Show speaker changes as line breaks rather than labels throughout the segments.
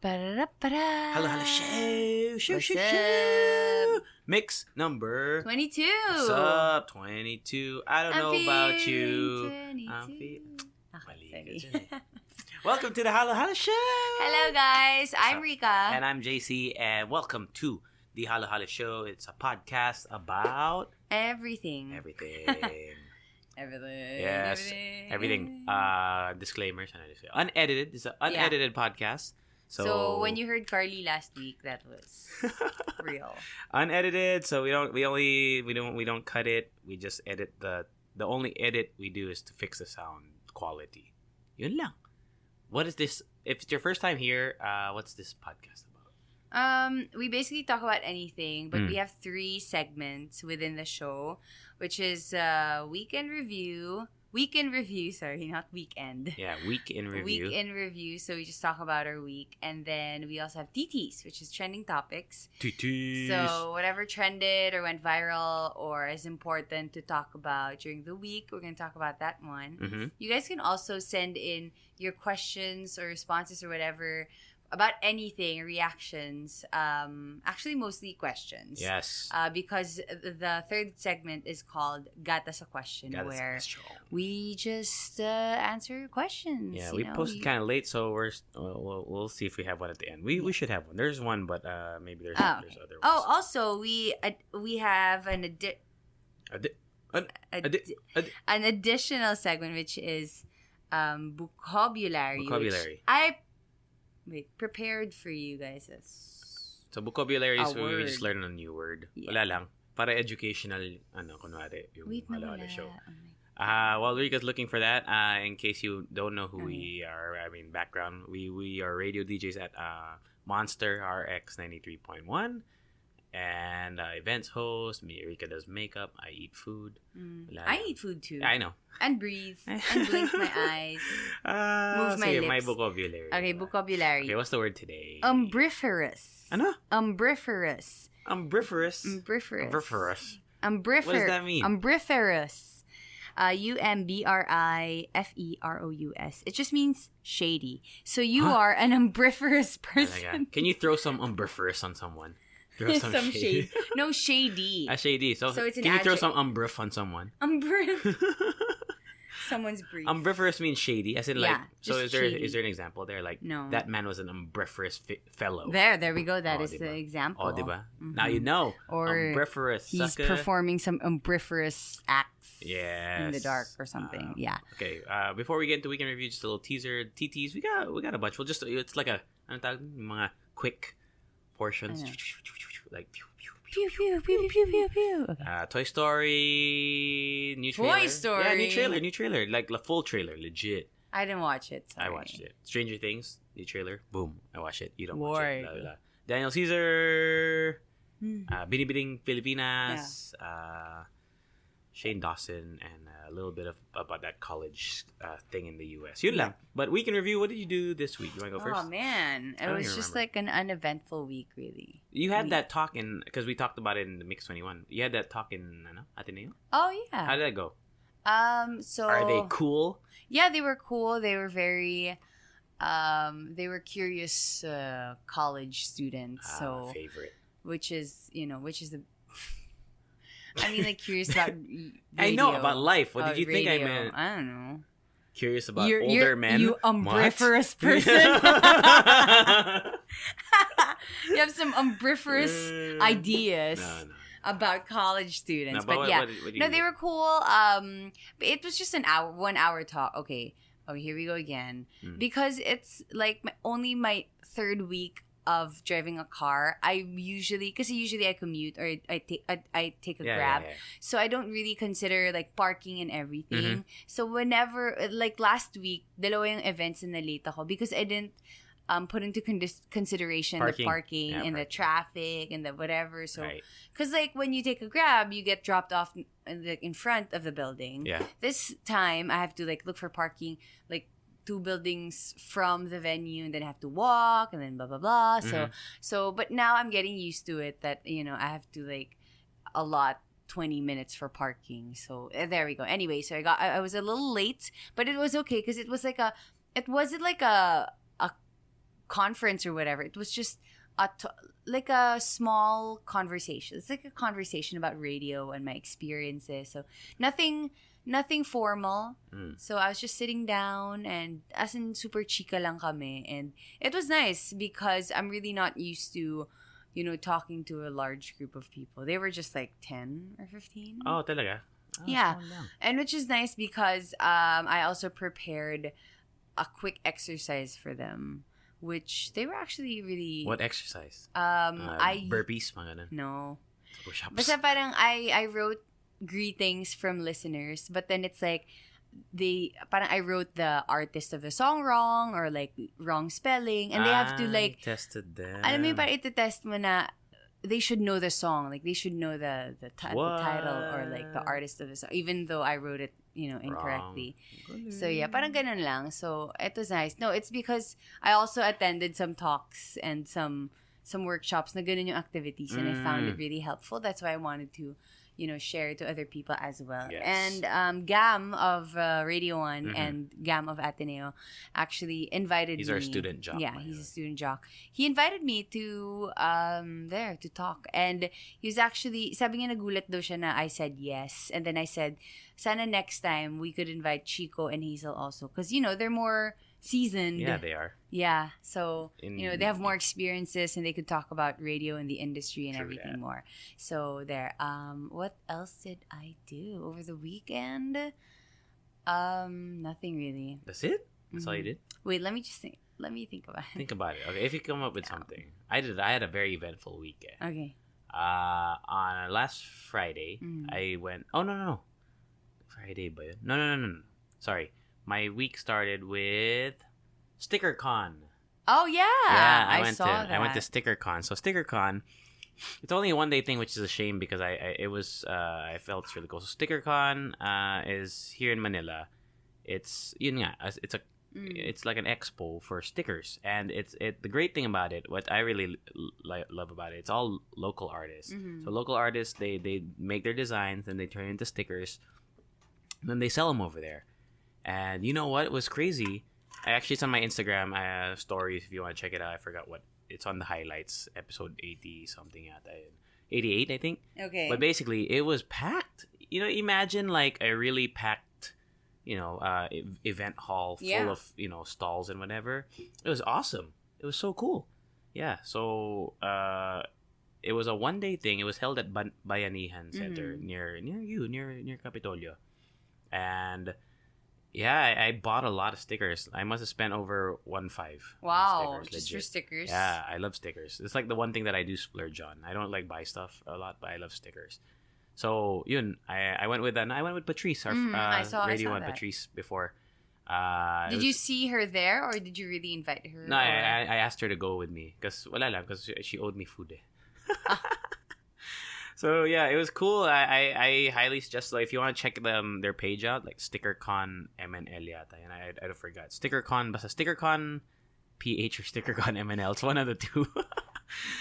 Halo-Haloshow.
What's up?
Mix number
22.
What's up? 22. I don't know about you.
22.
I'm feeling.
Sorry.
Welcome to the Halo-Haloshow.
Hello guys, I'm Rika.
And I'm JC, and welcome to the Halo-Haloshow. It's a podcast about
Everything.
everything.
Everything.
Yes, everything. Disclaimers. Unedited. It's an unedited podcast.
So when you heard Carly last week, that was real.
Unedited. So we don't cut it. We just edit the only edit we do is to fix the sound quality. Yun lang. What is this? If it's your first time here, what's this podcast about?
We basically talk about anything, but we have 3 segments within the show, which is week in review, sorry, not weekend.
Yeah, week in review.
Week in review, so we just talk about our week. And then we also have TTs, which is trending topics.
TTs.
So whatever trended or went viral or is important to talk about during the week, we're going to talk about that one.
Mm-hmm.
You guys can also send in your questions or responses or whatever about anything, reactions, actually mostly questions.
Yes.
Because the third segment is called Gata sa Question, where we just answer questions.
Yeah, we posted kind of late, so we'll see if we have one at the end. We should have one. There's one, but maybe there's other ones.
Oh, also we have an additional segment, which is vocabulary. Prepared for you guys.
So, vocabulary is where we
word.
just learn a new word.
Yeah.
Wala lang. Para educational, kunwari, yung Halo-Halo show.
Oh my.
While Rika's looking for that, in case you don't know who we are, background, we are radio DJs at Monster RX 93.1. And events host. Rika does makeup. I eat food.
I eat food too.
I know.
And breathe. And blink my eyes. Move my lips.
My vocabulary.
Okay, vocabulary.
Okay, what's the word today?
Umbriferous.
Ano?
Umbriferous.
Umbriferous?
Umbriferous.
What does that mean?
Umbriferous. Umbriferous. It just means shady. So you are an umbriferous person.
Can you throw some umbriferous on someone? Throw some shade.
No, shady.
Shady. So
it's an
can you throw some umbrif on someone?
Umbrif. Someone's brief.
Umbriferous means shady, as in like. So is there an example there? Like
no.
That man was an umbriferous fellow.
There we go. That is the example.
Oh, diba? Mm-hmm. Now you know.
Or
umbriferous.
He's performing some umbriferous acts.
Yes.
In the dark or something. Yeah.
Okay. Before we get into weekend review, just a little teaser. TTs. We got a bunch. It's like mga quick portions. Like
pew pew pew pew pew pew. Okay.
Toy Story new trailer.
Toy Story.
Yeah, new trailer, like the full trailer, legit.
I didn't watch it. Sorry.
I watched it. Stranger Things new trailer. Boom, I watched it. You don't watch it. Blah, blah, blah. Daniel Caesar, Binibining Pilipinas, Shane Dawson, and a little bit about that college thing in the U.S. Yun lang. But week in review, what did you do this week? You want to go first?
Oh, man. It was just like an uneventful week, really.
You had that talk because we talked about it in the Mix 21. You had that talk in Ateneo?
Oh, yeah.
How did that go?
So...
Are they cool?
Yeah, they were cool. They were very... they were curious college students. So
favorite.
Which is the... like curious about radio.
I know about life. What did you think I meant?
I don't know.
Curious about older men?
You umbriferous person. You have some umbriferous ideas about college students. But yeah. They were cool. But it was just 1 hour talk. Okay. Oh, here we go again. Because it's like my 3rd week of driving a car. Usually I commute or I take a Grab. Yeah. So I don't really consider like parking and everything. So whenever, like last week, dalawa yung events na late ako because I didn't put into consideration the parking and the traffic and the whatever. So, because like when you take a Grab, you get dropped off in front of the building. Yeah. This time I have to like look for parking like 2 buildings from the venue and then I have to walk and then blah blah blah. So but now I'm getting used to it that I have to like allot 20 minutes for parking. So there we go. Anyway, so I was a little late, but it was okay because it wasn't like a conference or whatever. It was just like a small conversation. It's like a conversation about radio and my experiences. So nothing formal. So I was just sitting down, and as in super chika lang kami, and it was nice because I'm really not used to, talking to a large group of people. They were just like 10 or 15.
Oh, talaga? Oh,
yeah. And which is nice because I also prepared a quick exercise for them, which they were actually really...
What exercise? Burpees, mga ganun?
No.
Push-ups?
Basta parang I wrote greetings from listeners, but then it's like I wrote the artist of the song wrong, or like wrong spelling, and they have to like...
tested them.
Alam mo, parang iti-test mo na they should know the song, like they should know the title or like the artist of the song, even though I wrote it incorrectly. So yeah, parang ganun lang. So it was nice. No, it's because I also attended some talks and some workshops na ganun yung activities, and I found it really helpful. That's why I wanted to share to other people as well.
Yes.
And Gam of Radio 1 and Gam of Ateneo actually invited me.
He's our student jock.
Yeah, he's a student jock. He invited me to there to talk. And he was actually, sabi niya nagulat daw siya na I said yes. And then I said, sana next time we could invite Chico and Hazel also. Because, they're more seasoned.
Yeah, they are.
Yeah, so they have more experiences and they could talk about radio and the industry and everything more. So there. What else did I do over the weekend? Nothing really.
That's it? That's all you did?
Wait, let me think about it.
Think about it. Okay, if you come up with something. I had a very eventful weekend.
Okay.
On last Friday, I went. Oh no. Friday ba yun? No. Sorry. My week started with StickerCon.
Oh yeah, I saw that.
I went to StickerCon. So StickerCon, it's only a 1-day thing, which is a shame because I felt it's really cool. So StickerCon is here in Manila. It's it's like an expo for stickers, and the great thing about it, what I really love about it, it's all local artists. So local artists, they make their designs and they turn it into stickers, and then they sell them over there. And you know what was crazy? It's on my Instagram stories if you want to check it out. I forgot what it's on, the highlights, episode 80 something, 88 I think.
Okay.
But basically it was packed. Imagine like a really packed event hall full of stalls and whatever. It was awesome. It was so cool. Yeah. So it was a 1-day thing. It was held at Bayanihan Center near Capitolio, and yeah, I bought a lot of stickers. I must have spent over 1.5.
Wow,
stickers,
just for stickers.
Yeah, I love stickers. It's like the one thing that I do splurge on. I don't like buy stuff a lot, but I love stickers. So yun, I went with that. I went with Patrice, our Radio 1 Patrice before.
Did you see her there, or did you really invite her?
No, I asked her to go with me because she owed me food. So yeah, it was cool. I highly suggest, like, if you want to check their page out, like StickerCon MNL yata, and I forgot StickerCon, basta StickerCon PH or StickerCon MNL. It's one of the two.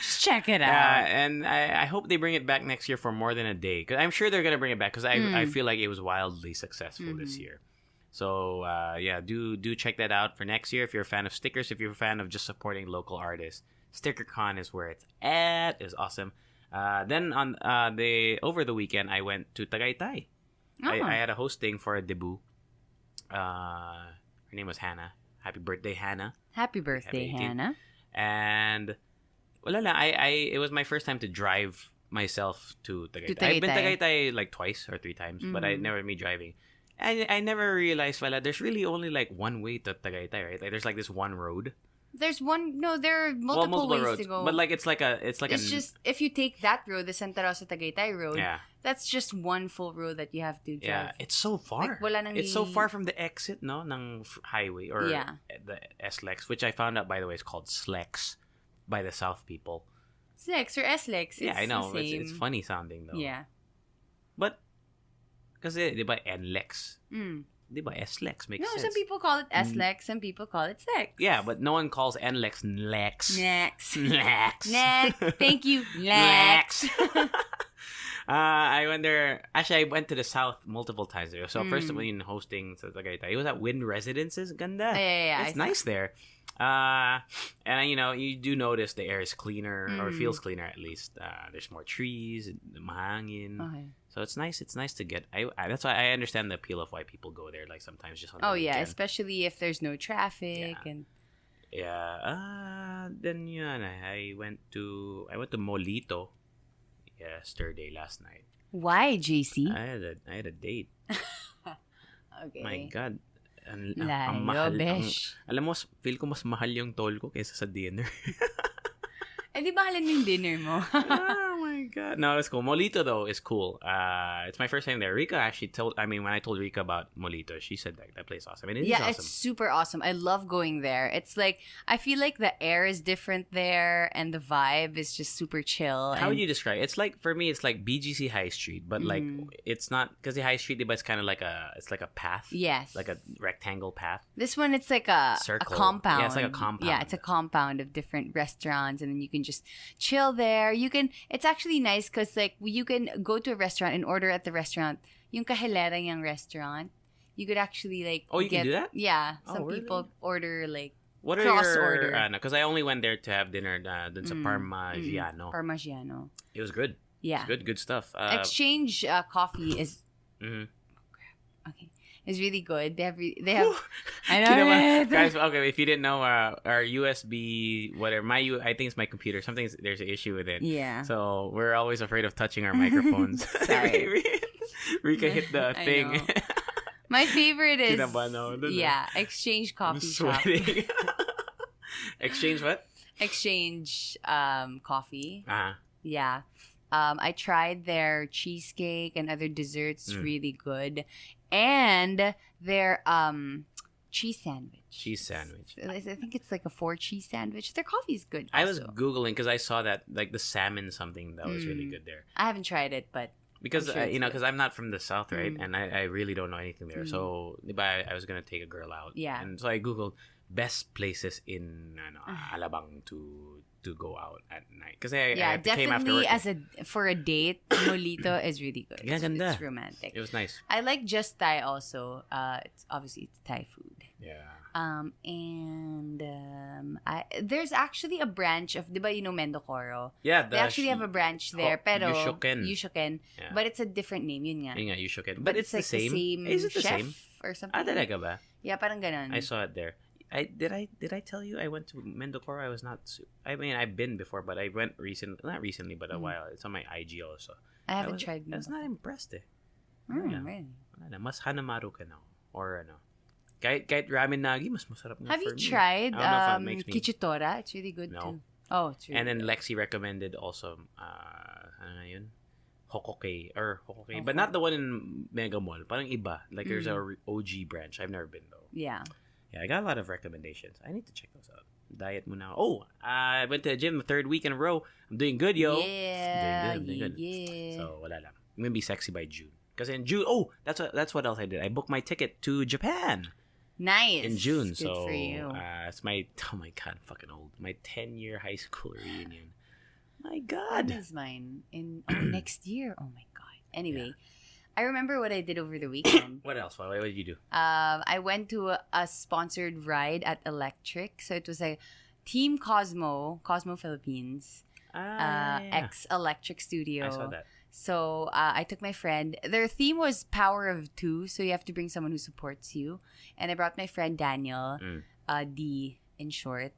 Just check it out.
And I hope they bring it back next year for more than a day, because I'm sure they're gonna bring it back, because I feel like it was wildly successful this year. So yeah, do check that out for next year if you're a fan of stickers. If you're a fan of just supporting local artists, StickerCon is where it's at. It was awesome. Then on over the weekend, I went to Tagaytay. I had a hosting for a debut. Her name was Hannah. Happy birthday, Hannah.
Happy birthday, Hannah.
And it was my first time to drive myself to Tagaytay. I've been Tagaytay like twice or 3 times, but I never me driving. And I never realized, there's really only like one way to Tagaytay, right? Like, there's like this one road.
There's one. No, there are multiple ways
roads,
to go.
but like it's
just if you take that road, the Santa Rosa Tagaytay road.
Yeah.
That's just one full road that you have to drive.
Yeah, it's so far.
Like,
it's so far from the exit, no, ng highway or the SLEX, which I found out, by the way, is called SLEX by the South people.
SLEX or SLEX.
Yeah, I know. It's funny sounding though.
Yeah.
But kasi diba NLEX. Diba SLEX makes sense.
No, some people call it SLEX, some people call it SLEX.
Yeah, but no one calls NLEX NLEX.
Next.
NLEX.
Next. Thank you. Next.
I went there. Actually, I went to the south multiple times there. So first of all, in hosting sa Tagaytay, it was at Wind Residences. Ganda.
Yeah.
It's nice there. And you do notice the air is cleaner or feels cleaner at least. There's more trees, mahangin. Okay. So it's nice. It's nice to get. That's why I understand the appeal of why people go there. Like sometimes just on the weekend.
Especially if there's no traffic and.
Yeah. Then I went to Molito yesterday last night.
Why, JC?
I had a date.
Okay.
My God. Ang mahal. Alam mo, feel ko mas mahal yung toll ko kaysa sa dinner.
Di mahalin mo yung dinner mo.
Oh my God. No, it's cool. Molito, though, is cool. It's my first time there. Rika actually when I told Rika about Molito, she said that place is awesome. And it is awesome.
It's super awesome. I love going there. It's like, I feel like the air is different there and the vibe is just super chill.
How would you describe it? It's like, for me, it's like BGC High Street, but like, it's not, because the High Street, it's kind of like it's like a path.
Yes.
Like a rectangle path.
This one, it's like a compound.
Yeah, it's like a compound.
Yeah, it's a compound of different restaurants, and then you can just chill there. It's actually nice because like you can go to a restaurant and order at the restaurant. Yung kahilera yung restaurant, you could actually like.
Oh, you can do that?
Yeah, some people order like.
What
cross
are your
order?
Because I only went there to have dinner dun sa Parmigiano.
Parmigiano.
It was good.
Yeah,
it's good stuff.
Exchange coffee is. Okay. It's really good. They have. I know.
Guys, okay, if you didn't know, our USB, whatever, I think it's my computer. There's an issue with it.
Yeah.
So we're always afraid of touching our microphones.
Sorry.
Rika hit the thing.
My favorite is Exchange Coffee Shop.
Exchange what?
Exchange coffee.
Yeah.
I tried their cheesecake and other desserts. Really good. And their cheese sandwich. I think it's like a 4 cheese sandwich. Their coffee is good also.
I was Googling because I saw that like the salmon something that was really good there.
I haven't tried it, but
because because I'm not from the south, right? And I really don't know anything there. So I was gonna take a girl out.
Yeah.
And so I Googled best places in Alabang to go out at night. Because I came after work.
For a date, Molito is really good. It's romantic.
It was nice.
I like Just Thai also. It's Thai food.
Yeah.
There's actually a branch of, diba, Mendocoro?
Yeah.
They actually have a branch there, pero
Yushoken. Yeah.
But it's a different name, yun nga.
Yun nga, Yushoken. But it's
like
the same.
Is
it the
chef
same?
Or something?
Talaga ba?
Yeah, parang ganon.
I saw it there. Did I tell you I went to Mendocoro? I was not. I mean, I've been before, but I went not recently, but a while. It's on my IG also.
I haven't tried.
I was not impressed
Really?
Mas hanamaru ka na. Or kahit ramen nagi, mas masarap na.
Have you tried Kichitora? It's really good too. Oh, it's really
and then
good.
Lexi recommended also Hokoke, but not the one in Mega Mall. Parang iba. Like there's a OG branch. I've never been though.
Yeah.
Yeah, I got a lot of recommendations. I need to check those out. Diet muna. Oh, I went to the gym the 3rd week in a row. I'm doing good, yo.
Yeah.
I'm doing good.
Yeah.
So, wala lang. I'm gonna be sexy by June. Because in June, that's what else I did. I booked my ticket to Japan.
Nice.
In June.
Good
so,
for you.
it's my, oh my God, I'm fucking old. My 10-year high school reunion. My God.
When is mine? Next year. Oh my God. Anyway. Yeah. I remember what I did over the weekend.
What else? What did you do?
I went to a sponsored ride at Electric. So it was a Team Cosmo Philippines, ex-Electric Studio.
I saw that.
So I took my friend. Their theme was Power of Two. So you have to bring someone who supports you. And I brought my friend Daniel, D in short.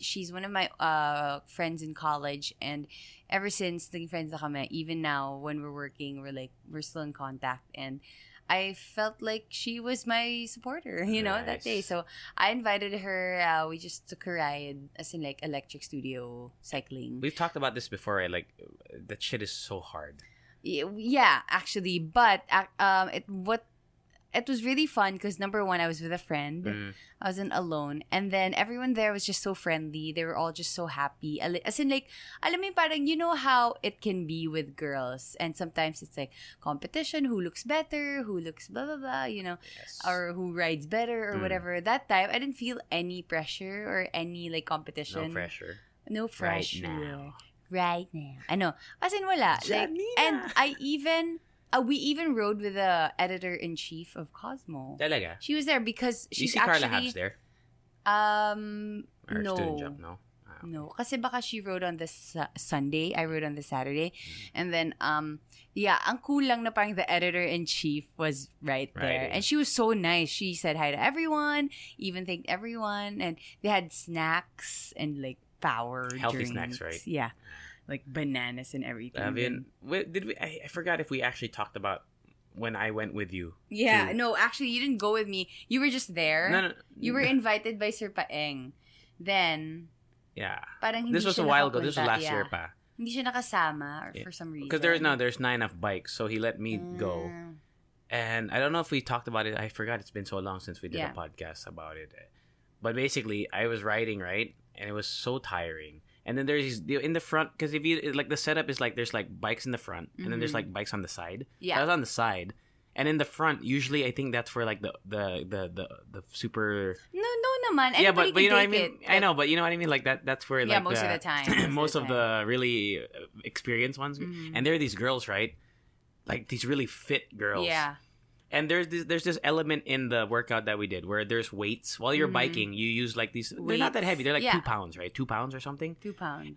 She's one of my friends in college, and ever since naging friends na kami, even now when we're working, we're still in contact, and I felt like she was my supporter, that day. So I invited her. We just took a ride, as in like Electric Studio cycling.
We've talked about this before, right? Like that shit is so hard.
Yeah, actually, but it was really fun because number one, I was with a friend. I wasn't alone. And then everyone there was just so friendly. They were all just so happy. As in like, alam mo parang, you know how it can be with girls. And sometimes it's like competition, who looks better, who looks blah, blah, blah,
yes.
Or who rides better or whatever. That time, I didn't feel any pressure or any like competition.
No pressure.
No pressure.
Right now.
right now. Ano? As in, wala. Like, and we even rode with the editor-in-chief of Cosmo.
Talaga?
She was there because
she's
actually...
Carla Habs there? Or
no.
student job, no?
No, kasi baka she rode on the Sunday, I rode on the Saturday. And then, ang kulang na parang the editor-in-chief was right there. And she was so nice. She said hi to everyone, even thanked everyone. And they had snacks and like power
healthy
drinks.
Snacks, right?
Yeah. Like bananas and everything.
I forgot if we actually talked about when I went with you.
Yeah, no, actually, you didn't go with me. You were just there.
No.
You were invited by Sir Paeng. Then...
Yeah.
Parang hindi
this was a while ago. This was last year pa.
Hindi siya nakasama for some reason.
Because there's not enough bikes, so he let me go. And I don't know if we talked about it. I forgot. It's been so long since we did a podcast about it. But basically, I was riding, right? And it was so tiring. And then there's in the front, because if you like the setup is like there's like bikes in the front, and then there's like bikes on the side.
Yeah.
So I was on the side. And in the front, usually I think that's for like the super.
No naman. Anybody
but you know what I mean.
It,
I know, but you know what I mean. Like that's where like
most of the time.
most of the really experienced ones, and there are these girls, right? Like these really fit girls.
Yeah.
And there's this element in the workout that we did where there's weights while you're biking. You use like these. They're not that heavy. They're like 2 pounds, right? 2 pounds or something.
2 pounds.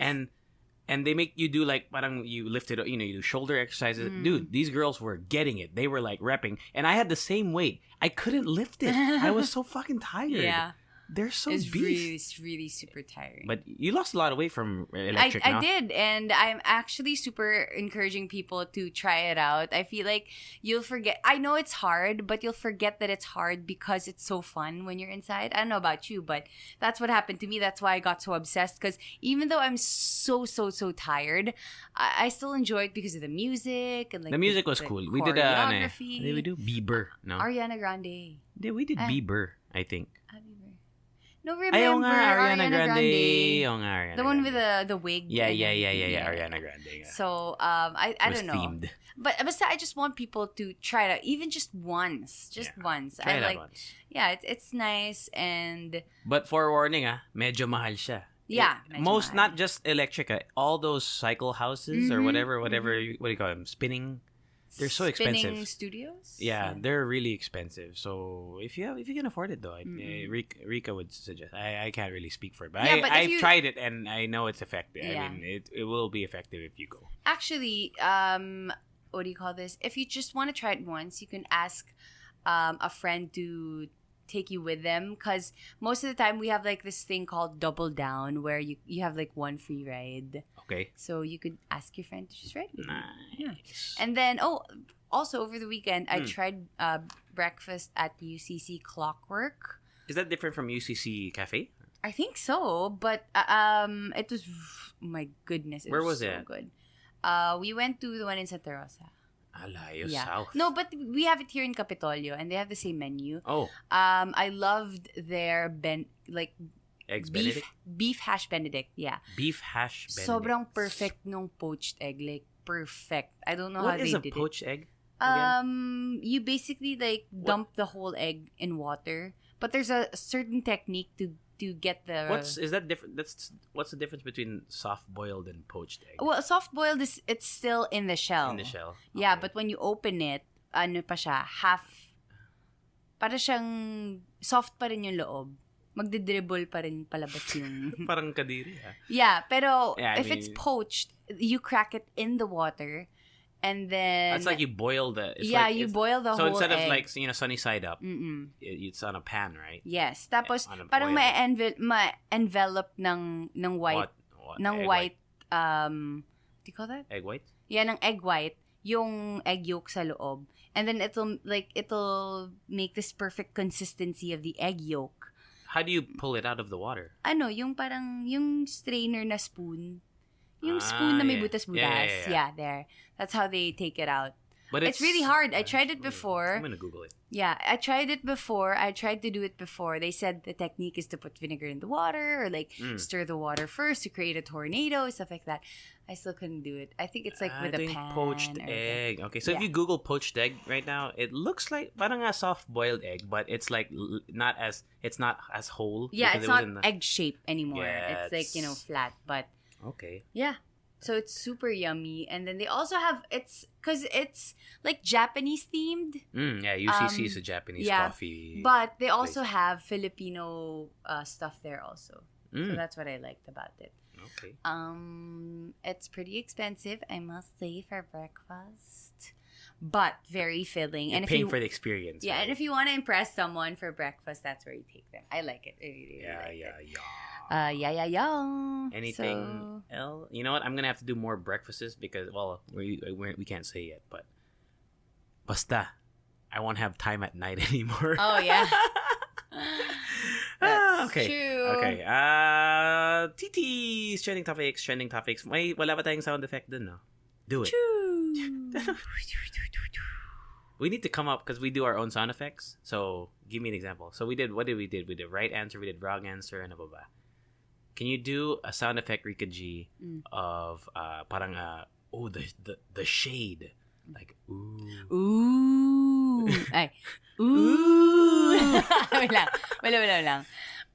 And they make you do like parang you lift it, you do shoulder exercises. Dude, these girls were getting it. They were like repping. And I had the same weight. I couldn't lift it. I was so fucking tired.
Yeah.
They're so
it's
beast.
really super tiring.
But you lost a lot of weight from electric,
I did, and I'm actually super encouraging people to try it out. I feel like you'll forget. I know it's hard, but you'll forget that it's hard because it's so fun when you're inside. I don't know about you, but that's what happened to me. That's why I got so obsessed, because even though I'm so tired, I still enjoy it because of the music and like
the music was cool. We did
choreography.
Did we do Bieber? No,
Ariana Grande.
We did Bieber, I think.
No, remember
Ariana Grande.
The one with the wig.
Yeah, Ariana Grande. Yeah.
So, I don't know.
Themed.
But I just want people to try it out, even just once. Once.
Try it out once.
Yeah, it's nice and...
But forewarning, medyo mahal siya.
Yeah.
Most, not just electric, all those cycle houses or whatever, what do you call them? Spinning. They're so expensive.
Spinning studios?
Yeah, they're really expensive. So if you can afford it though, Rika would suggest. I can't really speak for it, but I've tried it and I know it's effective.
Yeah.
I mean, it will be effective if you go.
Actually, what do you call this? If you just want to try it once, you can ask a friend to take you with them, because most of the time we have like this thing called double down where you have like one free ride.
Okay.
So you could ask your friend to just ride with you.
Yeah.
And then also over the weekend I tried breakfast at UCC Clockwork.
Is that different from UCC Cafe?
I think so, but it was, my goodness,
Where was
so
it?
Good. We went to the one in Santa Rosa.
Alayo South.
No, but we have it here in Capitolio, and they have the same menu.
Oh.
I loved their
Eggs
beef
Benedict?
beef hash Benedict. Yeah.
Beef hash Benedict.
Sobrang perfect nung poached egg, like perfect. I don't know how they did it.
What is a poached egg?
You basically like dump the whole egg in water, but there's a certain technique to get the...
What's the difference between soft boiled and poached egg?
Well, soft boiled it's still in the shell.
In the shell. Okay.
Yeah, but when you open it, ano pa siya, half, para siyang soft pa rin yung loob. Magdidribble pa rin palabas yung...
Parang kadiri, ha?
Yeah, pero if it's poached, you crack it in the water, and then...
That's like you boil the...
you boil the whole egg.
So instead of like, sunny side up, it's on a pan, right?
Yes. Tapos, parang ma-envelop ng white...
What?
Ng white... What do you call that?
Egg white?
Yeah, ng egg white. Yung egg yolk sa loob. And then it'll make this perfect consistency of the egg yolk.
How do you pull it out of the water?
Yung parang, yung strainer na spoon. Yung spoon na may butas-butas. Yeah, there. That's how they take it out. But it's really hard. I tried it before.
I'm going to Google it.
Yeah, I tried it before. I tried to do it before. They said the technique is to put vinegar in the water or stir the water first to create a tornado, stuff like that. I still couldn't do it. I think it's like with a pan.
Poached egg. Okay, so if you Google poached egg right now, it looks like parang a soft-boiled egg, but it's like it's not as whole.
Yeah, it's not egg shape anymore.
Yeah,
it's like, flat, but...
Okay.
Yeah. So it's super yummy. And then they also have, because it's like Japanese themed.
Yeah, UCC is a Japanese coffee.
But they also have Filipino stuff there also. So that's what I liked about it.
Okay.
It's pretty expensive, I must say, for breakfast. But very filling.
You're paying for the experience.
Yeah,
right?
And if you want to impress someone for breakfast, that's where you take them. I like it. I really like it. Yeah.
Anything else? You know what? I'm gonna have to do more breakfasts because, well, we can't say yet, but basta, I won't have time at night anymore.
Oh yeah. That's
okay.
True.
Okay. TT's trending topics. May wala ba tayong sound effect dun, no? Do it. We need to come up because we do our own sound effects. So give me an example. So what did we do? We did right answer, we did wrong answer, and blah. Can you do a sound effect, Rika G, of parang the shade, like ooh,
ay ooh, wala lang.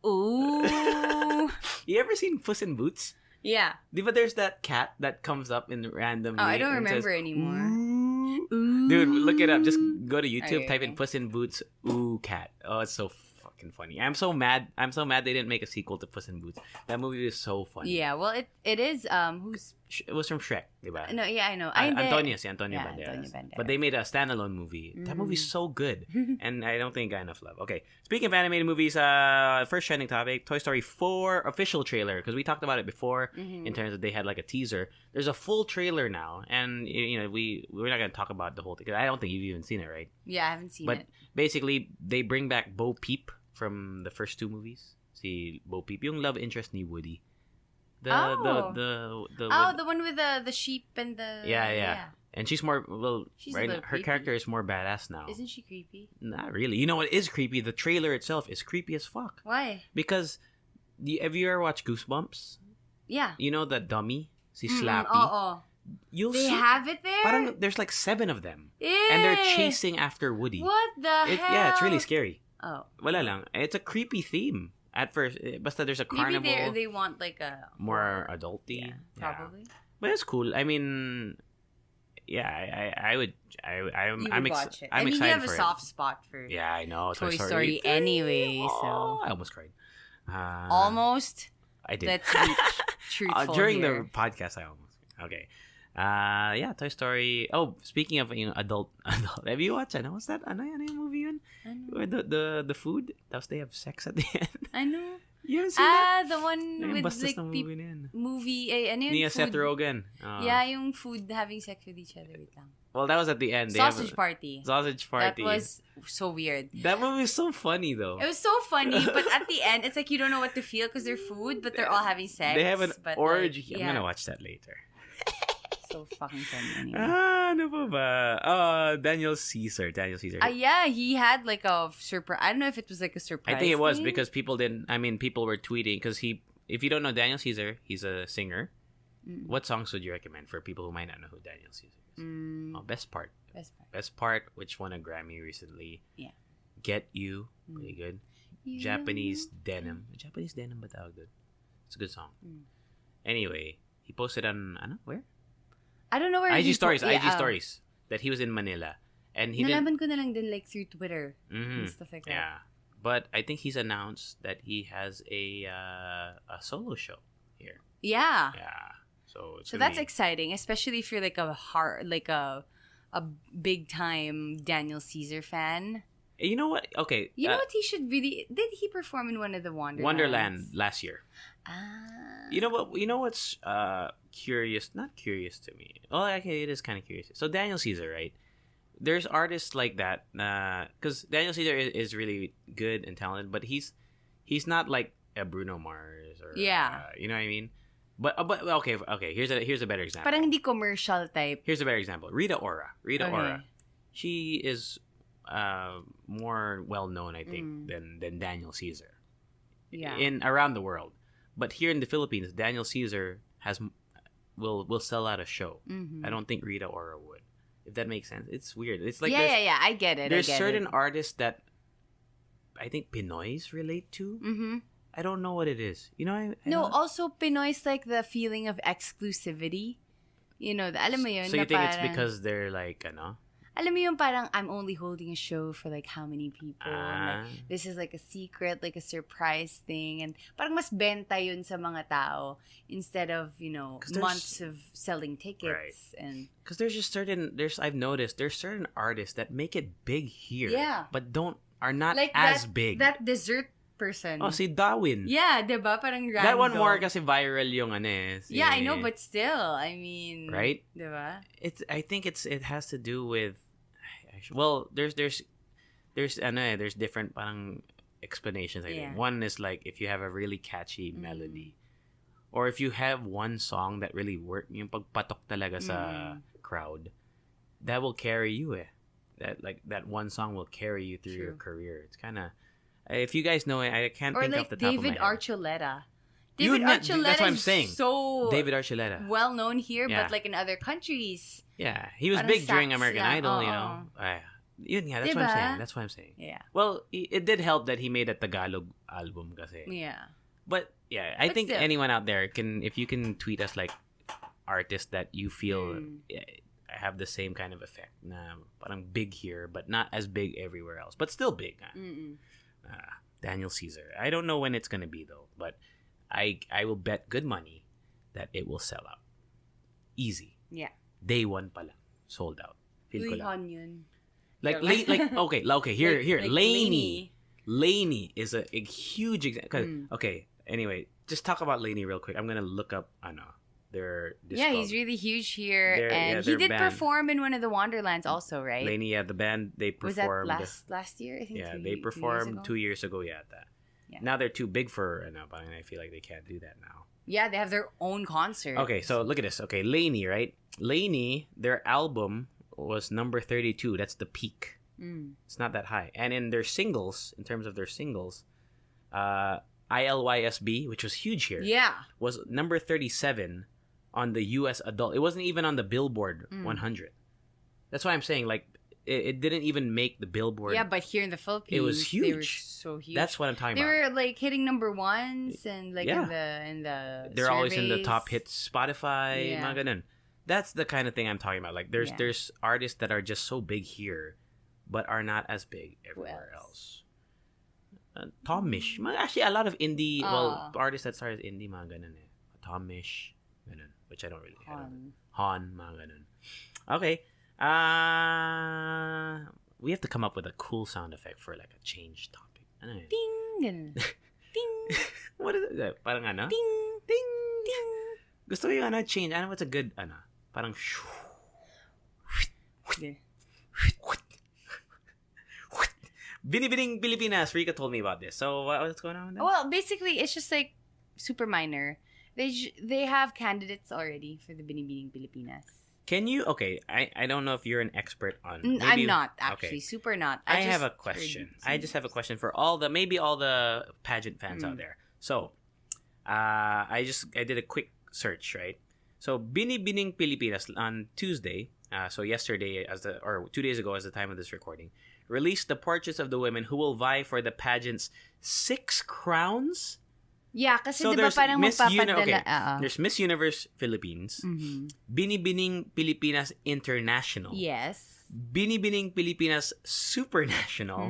Ooh.
You ever seen Puss in Boots?
Yeah.
But there's that cat that comes up in randomly.
Oh, I don't remember anymore.
Ooh. Dude, look it up. Just go to YouTube, type in Puss in Boots, ooh cat. Oh, it's so fucking funny. I'm so mad they didn't make a sequel to Puss in Boots. That movie is so funny.
Yeah, well, it is,
it was from Shrek, diba?
No, yeah, I know.
Antonio
Banderas.
Banderas. But they made a standalone movie. That movie's so good. And I don't think it got enough love. Okay. Speaking of animated movies, first trending topic, Toy Story 4 official trailer. Because we talked about it before in terms of they had like a teaser. There's a full trailer now. And, you know, we're not going to talk about the whole thing. Because I don't think you've even seen it, right?
Yeah, I haven't seen it.
But basically, they bring back Bo Peep from the first two movies. Si Bo Peep. Yung love interest ni Woody. The
one with the sheep and the
yeah. And she's more her
creepy.
character is more badass now.
Isn't she creepy?
Not really. You know what is creepy? The trailer itself is creepy as fuck.
Why?
Because have you ever watched Goosebumps?
Yeah.
You know the dummy, si Slappy.
They have it there.
Parang there's like 7 of them,
Ew.
and they're chasing after Woody.
What the hell?
Yeah, it's really scary.
Oh.
Wala lang. It's a creepy theme. At first, basta there's a carnival.
Maybe they want like a
more adulty.
Yeah, probably.
Yeah. But it's cool. I mean, yeah, I would. I'm
watch it.
I'm excited for it.
You have a soft spot for.
Yeah, I know.
Toy Story anyway. So
I almost cried.
Almost.
I did.
Let's be truthful
during
here.
the podcast. I almost. Okay. Yeah, Toy Story. Oh, speaking of adult. Have you watched? What's that? Ano yung movie yun? Where the food. Tapos they have sex at the end.
I know.
You haven't seen that?
The one with like movie. Ano yun?
Seth Rogen.
Yeah, yung food having sex with each other. Wait lang.
Well, that was at the end.
Sausage Party.
That
was so weird.
That movie is so funny, though.
It was so funny, but at the end, it's like you don't know what to feel because they're food, but they're all having sex.
They have an orgy.
Like, yeah.
I'm gonna watch that later.
So fucking funny anyway.
Ano pa ba? Daniel Caesar.
Yeah, he had like a surprise. I don't know if it was like a surprise.
I think it was because people were tweeting because if you don't know Daniel Caesar, he's a singer. What songs would you recommend for people who might not know who Daniel Caesar is? Best Part, which won a Grammy recently. Yeah. Get You, pretty good. Japanese Denim ba tawag doon? It's a good song. Anyway, he posted on where?
I don't know where.
IG stories that he was in Manila, and he
nalaman ko na lang din like through Twitter and stuff like that.
Yeah, but I think he's announced that he has a solo show here.
Yeah.
Yeah. So
that's exciting, especially if you're like a big time Daniel Caesar fan.
You know what? Okay.
You know what he should really... Did he perform in one of the
Wonderland last year. You know what? You know what's curious? Not curious to me. Oh, okay, it is kind of curious. So Daniel Caesar, right? There's artists like that because Daniel Caesar is really good and talented, but he's not like a Bruno Mars or you know what I mean. But okay. Here's a better example.
Parang hindi commercial type.
Here's a better example. Rita Ora. Ora. She is more well known, I think, than Daniel Caesar.
Yeah.
Around the world, but here in the Philippines, Daniel Caesar will sell out a show. I don't think Rita Ora would. If that makes sense, it's weird. It's like
I get it.
There's certain artists that I think Pinoys relate to. I don't know what it is. You know, I
no,
don't...
also Pinoy's like the feeling of exclusivity. You know, alam mo yun.
So you think
parang,
it's because they're like,
alam mo yung parang I'm only holding a show for like how many people. And, like, this is like a secret, like a surprise thing. And parang mas benta yun sa mga tao instead of, months of selling tickets.
Right.
And
because I've noticed there's certain artists that make it big here.
Yeah.
But are not
like
as big.
That dessert person.
Oh, si Darwin.
Yeah, diba? Parang random.
That one more kasi viral yung
Yeah, I know, but still, I mean.
Right?
Diba?
I think it has to do with, well, there's different parang explanations. I think. One is like if you have a really catchy melody, or if you have one song that really work, yung pagpatok talaga sa crowd, that will carry you. That one song will carry you through your career. It's kind of, if you guys know it, I can't think
like
off the top of my head.
David Archuleta
that's what I'm
is
saying.
So
David Archuleta,
well known here, but like in other countries.
Yeah, he was big during American Idol, you know. That's
diba?
what I'm saying. That's what I'm saying.
Yeah.
Well, it did help that he made a Tagalog album kasi.
Yeah.
But yeah, I think still, anyone out there if you can tweet us like artists that you feel have the same kind of effect. Na parang big here, but not as big everywhere else, but still big. Daniel Caesar. I don't know when it's gonna be though, but I will bet good money that it will sell out. Easy.
Yeah.
Day one pa lang. Sold out. Feel ko lang.
Yun.
Okay, here. Laney is a huge example. Okay, anyway, just talk about Laney real quick. I'm gonna look up their discography.
Yeah, he's really huge here, and he did perform in one of the Wonderlands also, right?
Laney, the band they performed.
Was that last year? I think.
Yeah, they performed 2 years ago. Yeah. Now they're too big for but I feel like they can't do that now.
Yeah, they have their own concert.
Okay, so look at this. Okay, Laney, right? Laney, their album was number 32. That's the peak. It's not that high. And in their singles, in terms of their singles, ILYSB, which was huge here, was number 37 on the U.S. adult. It wasn't even on the Billboard 100. That's why I'm saying, like, it didn't even make the Billboard.
Yeah, but here in the Philippines,
it was huge.
They were so huge.
That's what I'm talking
about.
They
were like hitting number ones and like in the
they're
surveys.
Always in the top hits Spotify.
Yeah.
Mga ganun. That's the kind of thing I'm talking about. Like there's artists that are just so big here, but are not as big everywhere else. Tom Misch. Actually, a lot of indie artists that started indie mga ganun eh. Tom Misch, ganun, which I don't really have. Han, mga ganun. Okay. We have to come up with a cool sound effect for like a change topic. Ano yun?
Ding! Ding!
What is it? Parang ano?
Ding!
Ding! Ding! Gusto ko yung change. What's a good, parang Binibining Pilipinas. Rika told me about this. So, what's going on with that?
Well, basically, it's just like super minor. They have candidates already for the Binibining Pilipinas.
Can you? Okay, I don't know if you're an expert on.
I'm not actually, super not.
I have a question. I just have a question for all the pageant fans out there. So, I did a quick search, right? So, Binibining Pilipinas on Tuesday, so yesterday 2 days ago, as the time of this recording, released the portraits of the women who will vie for the pageant's 6 crowns.
Yeah, kasi so diba parang magpapadala.
There's Miss Universe Philippines, Binibining Pilipinas International.
Yes.
Binibining Pilipinas Supernational.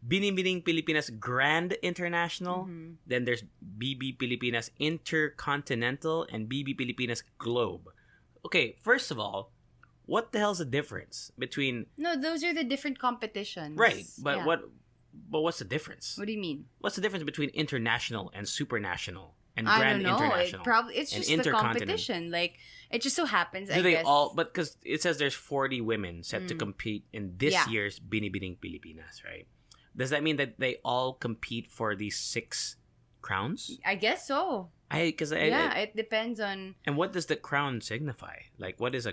Binibining Pilipinas Grand International. Then there's BB Pilipinas Intercontinental and BB Pilipinas Globe. Okay, first of all, what the hell's the difference between...
No, those are the different competitions.
Right, but what's the difference?
What do you mean?
What's the difference between international and supernational and grand international?
It's just the competition. Like, it just so happens, I guess.
But because it says there's 40 women set to compete in this year's Binibining Pilipinas, right? Does that mean that they all compete for these 6 crowns?
I guess so. It depends on...
And what does the crown signify? Like, what is a...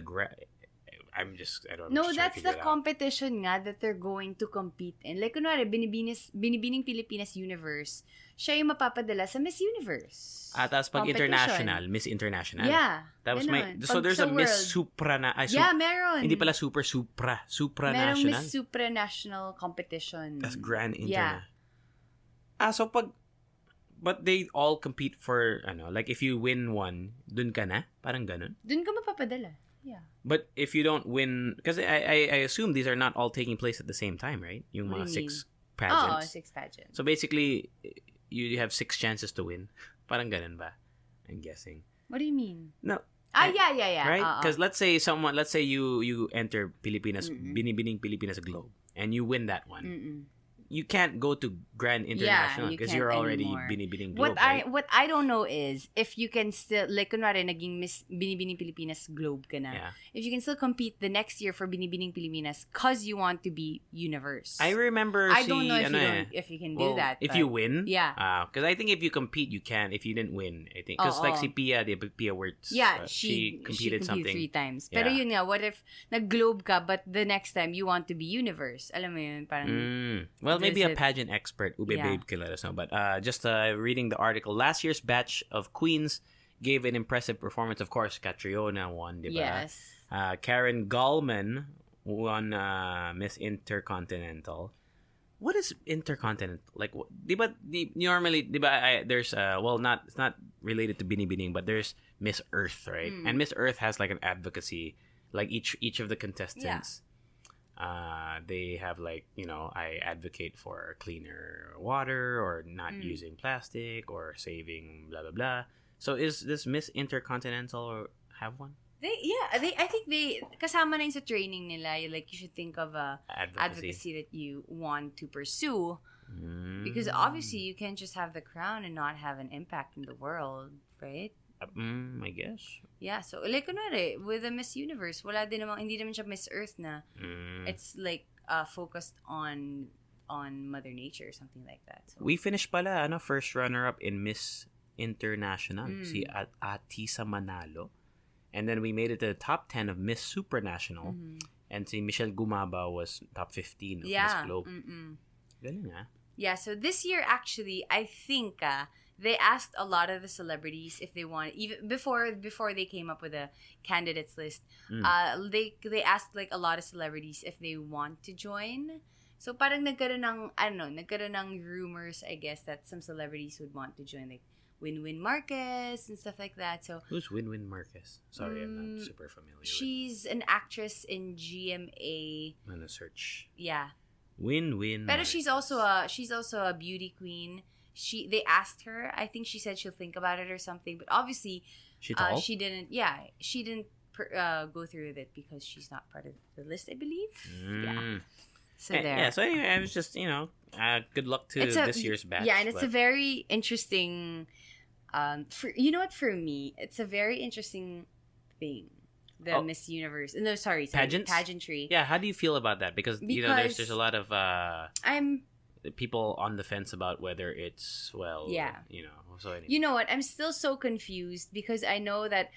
I don't know.
No, that's the competition nga that they're going to compete in. Like, kunwari, Binibining Pilipinas Universe, siya yung mapapadala sa Miss Universe.
Tapos pag international, Miss International.
Yeah.
That was so there's a Miss Supra
meron.
Hindi pala supranational.
Merong Miss Supranational competition.
That's Grand International. Yeah. So pag But they all compete for, like if you win one, dun ka na? Parang ganun?
Dun ka mapapadala. Yeah.
But if you don't win, because I assume these are not all taking place at the same time, right? Yung
What
mga
do you
6 pageants.
Oh, 6 pageants.
So basically, you have 6 chances to win. Parang ganun ba? I'm guessing.
What do you mean?
No.
Yeah.
Right? Because let's say you enter Pilipinas, Binibining Pilipinas Globe, and you win that one.
Mm-mm.
You can't go to Grand International because you're already Binibining Globe.
What I don't know is if you can still, like, kunwari, naging Miss Binibining Pilipinas Globe ka na.
Yeah.
If you can still compete the next year for Binibining Pilipinas because you want to be Universe.
I remember
I don't know if you can do that.
If you win.
Yeah.
Because I think if you compete, you can. If you didn't win, I think. Because like si Pia, Pia Wirtz.
Yeah,
she competed something.
3 times.
Yeah.
Pero yun nga, what if nag-globe ka but the next time you want to be Universe? Alam mo yun, parang...
Well, maybe a pageant expert, Ube Babe, can let us know. But just reading the article, last year's batch of queens gave an impressive performance. Of course, Catriona won, di ba?
Yes.
Karen Gallman won Miss Intercontinental. What is Intercontinental? Like, normally, di ba, there's, it's not related to Binibining, but there's Miss Earth, right? And Miss Earth has like an advocacy, like each of the contestants. They have like, I advocate for cleaner water or not using plastic or saving blah blah blah. So is this Miss Intercontinental have one?
I think they kasama na yun sa training nila. Like, you should think of a advocacy that you want to pursue, because obviously you can't just have the crown and not have an impact in the world, right?
I guess.
Yeah, so like kunwari, with the Miss Universe, hindi naman siya Miss Earth na. It's like focused on Mother Nature or something like that. So.
We finished pala first runner up in Miss International, si Atisa Manalo. And then we made it to the top 10 of Miss Supranational. And si Michelle Gumaba was top 15 of Miss Globe. Galing, ah.
Yeah, so this year actually, I think they asked a lot of the celebrities if they want, even before they came up with a candidates list. They asked like a lot of celebrities if they want to join. So parang nagkaroon ng rumors, I guess, that some celebrities would want to join, like Win-Win Marcus and stuff like that. So
who's Win-Win Marcus? Sorry, I'm not super familiar.
She's an actress in GMA.
I'm gonna search.
Yeah.
Win-Win.
But she's also a beauty queen. They asked her. I think she said she'll think about it or something. But obviously, she didn't. Yeah, she didn't go through with it because she's not part of the list, I believe. Yeah. So there.
Yeah. So anyway, I was just good luck to this year's batch.
Yeah, and it's a very interesting. For me, it's a very interesting thing. The Miss Universe. No, sorry, pageantry.
Yeah, how do you feel about that? Because there's a lot of people on the fence about whether it's So anyway.
You know what? I'm still so confused because I know that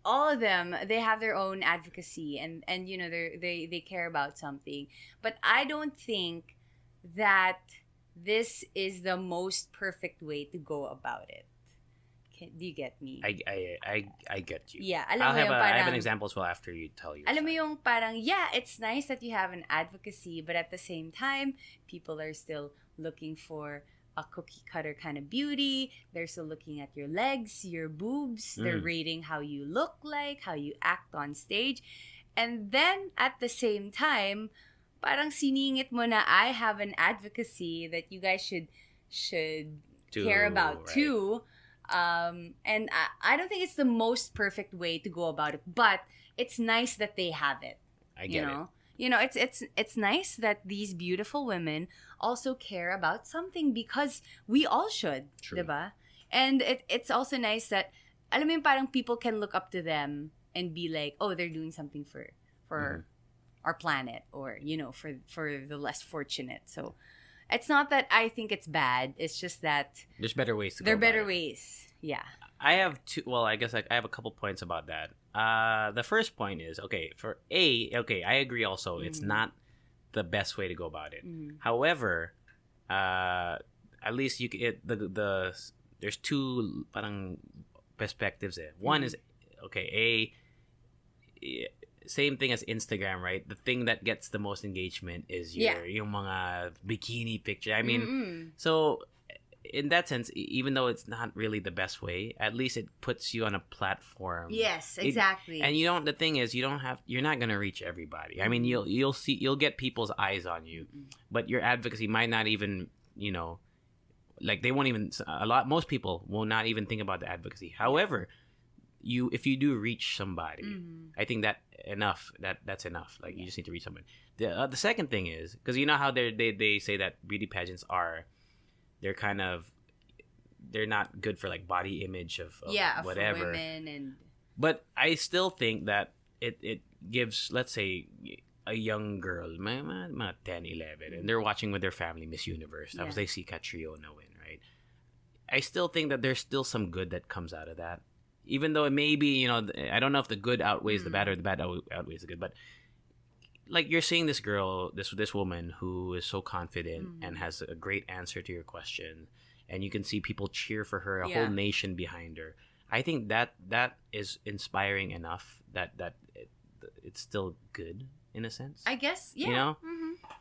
all of them, they have their own advocacy and they care about something, but I don't think that this is the most perfect way to go about it. Do you get me?
I get you.
Yeah,
I have an example as well after you tell your
Alam mo yung parang, yeah, it's nice that you have an advocacy, but at the same time, people are still looking for a cookie cutter kind of beauty. They're still looking at your legs, your boobs. They're rating how you look like, how you act on stage. And then at the same time, parang siningit mo na I have an advocacy that you guys should care about too. And I don't think it's the most perfect way to go about it, but it's nice that they have it.
I get it.
It's nice that these beautiful women also care about something because we all should,
True.
diba? And it's also nice that alam mo yung parang people can look up to them and be like, oh, they're doing something for our planet, or for the less fortunate. So it's not that I think it's bad. It's just that
there's better ways to go.
There are better ways. Yeah.
I have two. Well, I guess I have a couple points about that. The first point is I agree. Also, it's not the best way to go about it. However, at least there's two parang perspectives there. One is same thing as Instagram, right? The thing that gets the most engagement is yung mga bikini picture. I mean, so in that sense, even though it's not really the best way, at least it puts you on a platform.
Yes, exactly.
And you don't. The thing is, you're not gonna reach everybody. I mean, you'll get people's eyes on you, but your advocacy might not even, like they won't even. Most people will not even think about the advocacy. However, if you do reach somebody, I think that's enough. Like you just need to reach somebody. The second thing is, because you know how they say that beauty pageants they're not good for like body image of whatever.
For women
But I still think that it gives, let's say, a young girl, mga 10, 11, and they're watching with their family Miss Universe. Tapos they see Catriona win, right? I still think that there's still some good that comes out of that. Even though it may be, I don't know if the good outweighs the bad or the bad outweighs the good, but like you're seeing this girl, this woman who is so confident and has a great answer to your question, and you can see people cheer for her, a whole nation behind her. I think that is inspiring enough that it's still good in a sense.
I guess, yeah.
You know?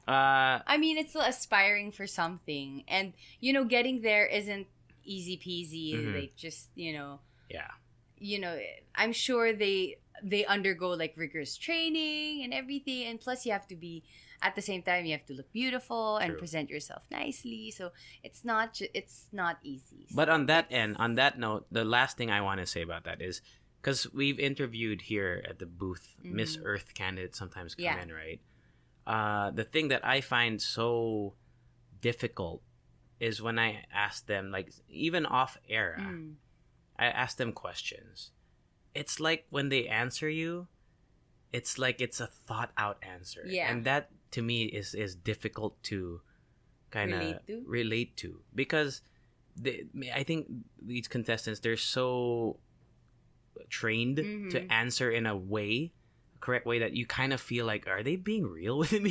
I mean, it's still aspiring for something, and getting there isn't easy peasy. Like just I'm sure they undergo like rigorous training and everything, and plus you have to be, at the same time you have to look beautiful and present yourself nicely, so it's not easy.
But on that note, the last thing I want to say about that is, because we've interviewed here at the booth Miss Earth candidates sometimes come in, right? The thing that I find so difficult is when I ask them, like even off air, I ask them questions. It's like when they answer you, it's like it's a thought out answer. Yeah. And that to me is difficult to kind of relate to, because I think these contestants, they're so trained to answer in a correct way that you kind of feel like, are they being real with me?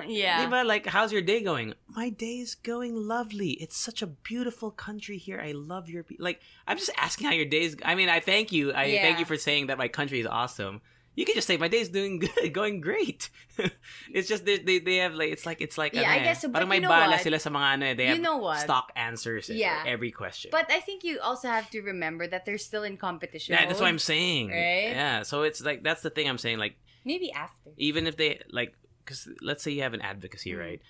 Yeah.
But like, how's your day going? My day's going lovely. It's such a beautiful country here. I love your like, I'm just asking how your day's. I mean, I thank you. Thank you for saying that my country is awesome. You can just say my day's doing good, going great. It's just they have like it's like
I guess so. But
may bala sila sa mga they have stock answers for every question.
But I think you also have to remember that they're still in competition.
Yeah, that's what I'm saying.
Right?
Yeah, so it's like that's the thing I'm saying. Like
maybe after,
even if they like, because let's say you have an advocacy, right?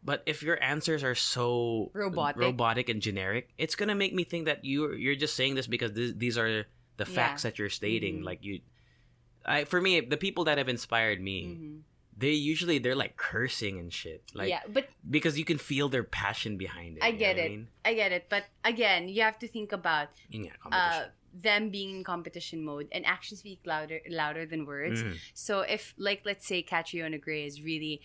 But if your answers are so robotic and generic, it's gonna make me think that you're just saying this because these are the facts that you're stating. Like for me, the people that have inspired me, they're like cursing and shit. Like,
but
because you can feel their passion behind it.
I get it. But again, you have to think about them being in competition mode, and actions speak louder than words. So if, like, let's say Catriona Gray is really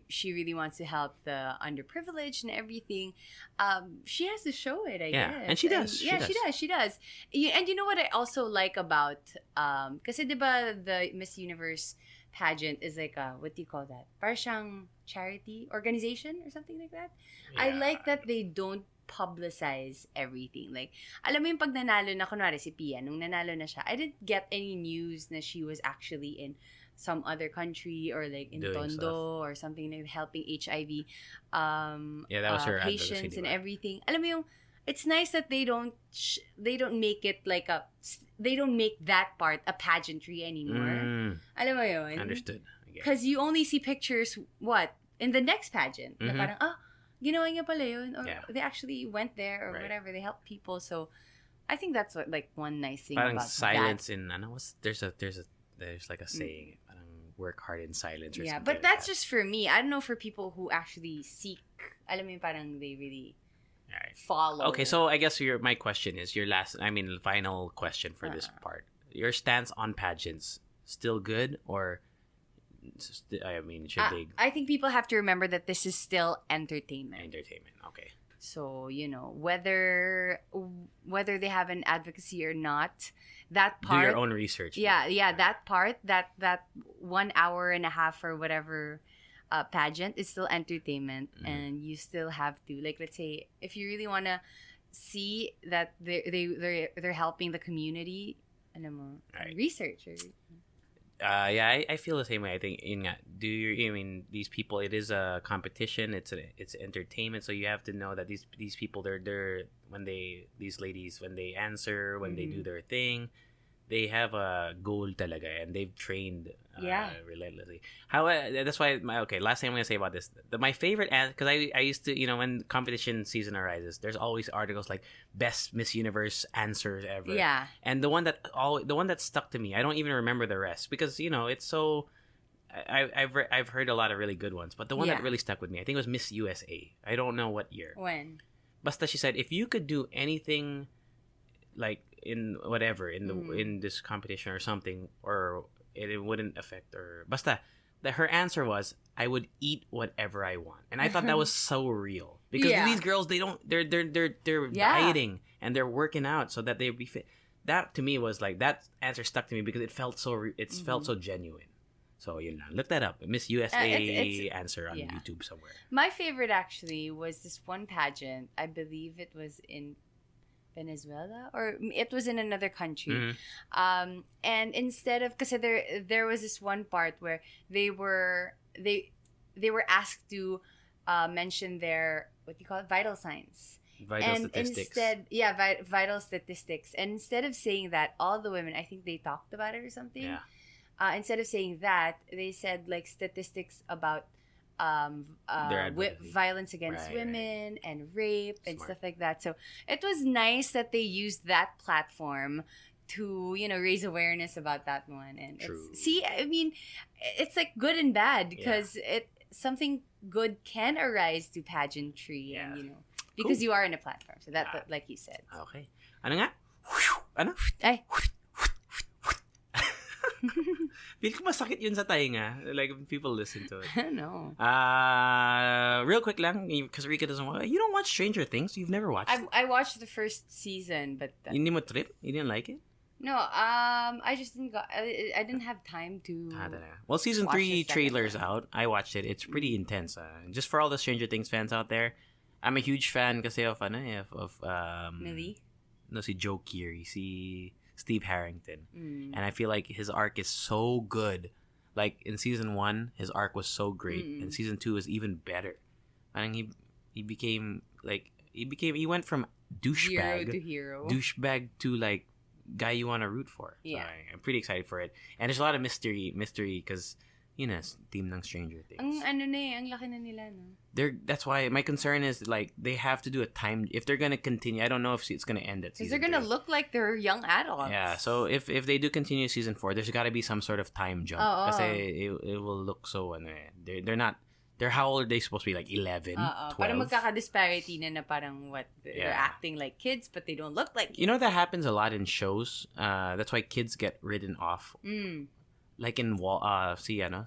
she really wants to help the underprivileged and everything, she has to show it, I guess.
And she does.
She does. And you know what I also like about, kasi diba the Miss Universe pageant is like a, what do you call that? Parang siyang charity organization or something like that. Yeah. I like that they don't publicize everything. Like, alam mo yung pag nanalo na, kunwari si Pia, nung nanalo na siya, I didn't get any news na she was actually in some other country or like in Tondo or something, like helping HIV
that was her
patients and everything. Alam mo yung, it's nice that they don't make it like they don't make that part a pageantry anymore. Alam mo yun?
Understood.
Because you only see pictures in the next pageant. Na parang ginawa niya pala yun, or they actually went there or whatever. They help people. So I think that's what, like, one nice thing
parang
about
silence
that.
in there's like a saying, work hard in silence or something.
Yeah, but that's just for me. I don't know for people who actually seek, alam mo yung parang they really follow.
Okay, so I guess my question is final question for this part. Your stance on pageants, still good, or should they?
I think people have to remember that this is still entertainment.
Entertainment, okay.
So, whether they have an advocacy or not, that part...
Do your own research.
Yeah, that part, that 1 hour and a half or whatever pageant is still entertainment. And you still have to, like, let's say, if you really want to see that they're helping the community, research.
I feel the same way. I think I mean these people, it is a competition, it's entertainment, so you have to know that these people, they're these ladies, when they answer, when they do their thing, they have a goal talaga, and they've trained relentlessly. That's why last thing I'm gonna say about this, my favorite, because I used to, when competition season arises, there's always articles like best Miss Universe answers ever.
Yeah.
And the one that stuck to me, I don't even remember the rest, because it's so, I've heard a lot of really good ones, but the one that really stuck with me, I think it was Miss USA. I don't know what year.
When?
Basta, she said, if you could do anything, like in whatever, in this competition or something, or it wouldn't affect, or basta, that her answer was, I would eat whatever I want. And I thought that was so real, because these girls, they're dieting and they're working out so that they be fit. That to me was like, that answer stuck to me because it felt so felt so genuine. So look that up, Miss USA it's answer on YouTube somewhere.
My favorite actually was this one pageant. I believe it was in Venezuela, or it was in another country. And instead of, because there was this one part where they were asked to mention their, what do you call it, vital signs,
statistics.
Vital statistics. And instead of saying that, all the women, I think they talked about it or something. Instead of saying that, they said like statistics about violence against women and rape and stuff like that. So it was nice that they used that platform to raise awareness about that one. And it's like good and bad, because something good can arise to pageantry, and because you are in a platform. So that, like you said.
Okay. Ano nga? Ano?
Ay.
Feel ko masakit yun sa tainga. Like, people listen to it.
I don't know.
Real quick lang, because Rika doesn't watch. You don't watch Stranger Things? You've never watched it?
I watched the first season, but...
Hindi mo trip? You didn't like it?
No, I just didn't I didn't have time to...
Well, season 3 trailer's out. I watched it. It's pretty intense. Just for all the Stranger Things fans out there, I'm a huge fan kasi of
Millie?
No, si Joe Keery, si Steve Harrington. And I feel like his arc is so good. Like in season 1, his arc was so great, and season 2 is even better. And he went from
hero
to like guy you want to root for. So I'm pretty excited for it. And there's a lot of mystery because team ng Stranger Things.
Ang laki na nila, no?
That's why my concern is, like, they have to do a time, if they're gonna continue. I don't know if it's gonna end at season 3.
Because they're gonna look like they're young adults.
Yeah, so if they do continue season 4, there's gotta be some sort of time jump. Kasi it will look so, they're not, how old are they supposed to be? Like 11, 12?
Parang magkaka-disparity na parang they're acting like kids, but they don't look like kids.
You know, that happens a lot in shows. That's why kids get written off. Like in so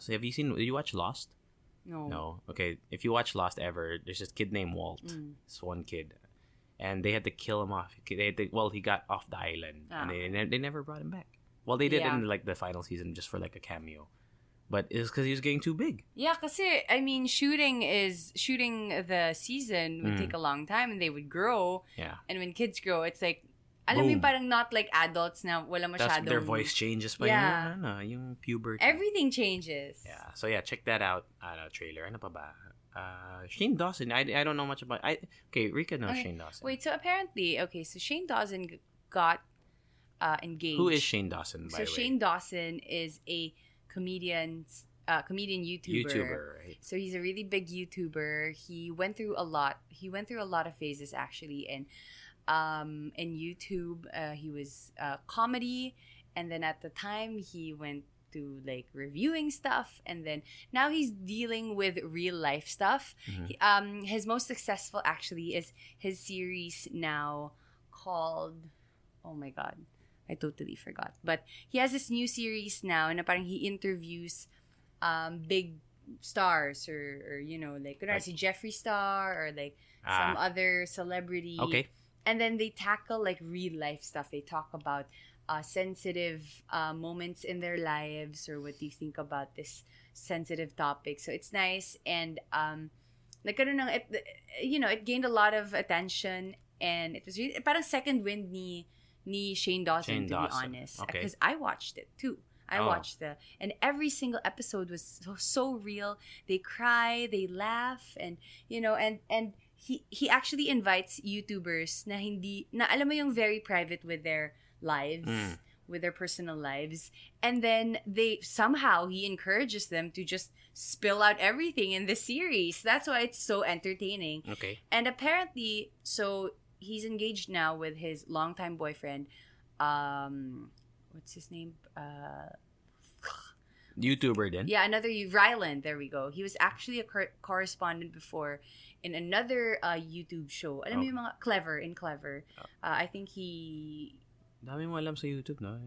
have you watch Lost? No. Okay, if you watch Lost ever, there's this kid named Walt. This one kid, and they had to kill him off. He got off the island, and they never brought him back. Well, they did in like the final season, just for like a cameo, but it's because he was getting too big.
Yeah, kasi I mean, shooting the season would take a long time, and they would grow.
Yeah,
and when kids grow, it's like, alam mo, parang not like adults na wala masyadong...
Their voice changes pa yung puberty.
Everything changes.
Yeah. So check that out. Trailer. Ano pa ba? Shane Dawson. I don't know much about... Okay, Rika knows Shane Dawson.
Wait, so apparently... Okay, so Shane Dawson got engaged.
Who is Shane Dawson, by the way?
So Shane Dawson is a comedian YouTuber, right? So he's a really big YouTuber. He went through a lot of phases, actually, and... in YouTube, he was comedy, and then at the time he went to like reviewing stuff, and then now he's dealing with real life stuff. His most successful actually is his series now called, oh my god, I totally forgot, but he has this new series now, and parang he interviews big stars, or like si Jeffree Star, or like some other celebrity.
Okay.
And then they tackle like real life stuff. They talk about sensitive moments in their lives, or what do you think about this sensitive topic. So it's nice, and it gained a lot of attention, and it was really parang second wind ni Shane Dawson, to be honest.
Okay.
Because I watched it too. I watched and every single episode was so real. They cry, they laugh, and and he actually invites YouTubers na alam mo yung very private with their lives, with their personal lives, and then he encourages them to just spill out everything in the series. That's why it's so entertaining.
Okay.
And apparently, so he's engaged now with his longtime boyfriend. What's his name?
YouTuber then?
Yeah, another Ryland. There we go. He was actually a correspondent before in another YouTube show. Alam mo yung mga Clever. I think he...
Dami mo alam sa YouTube, no?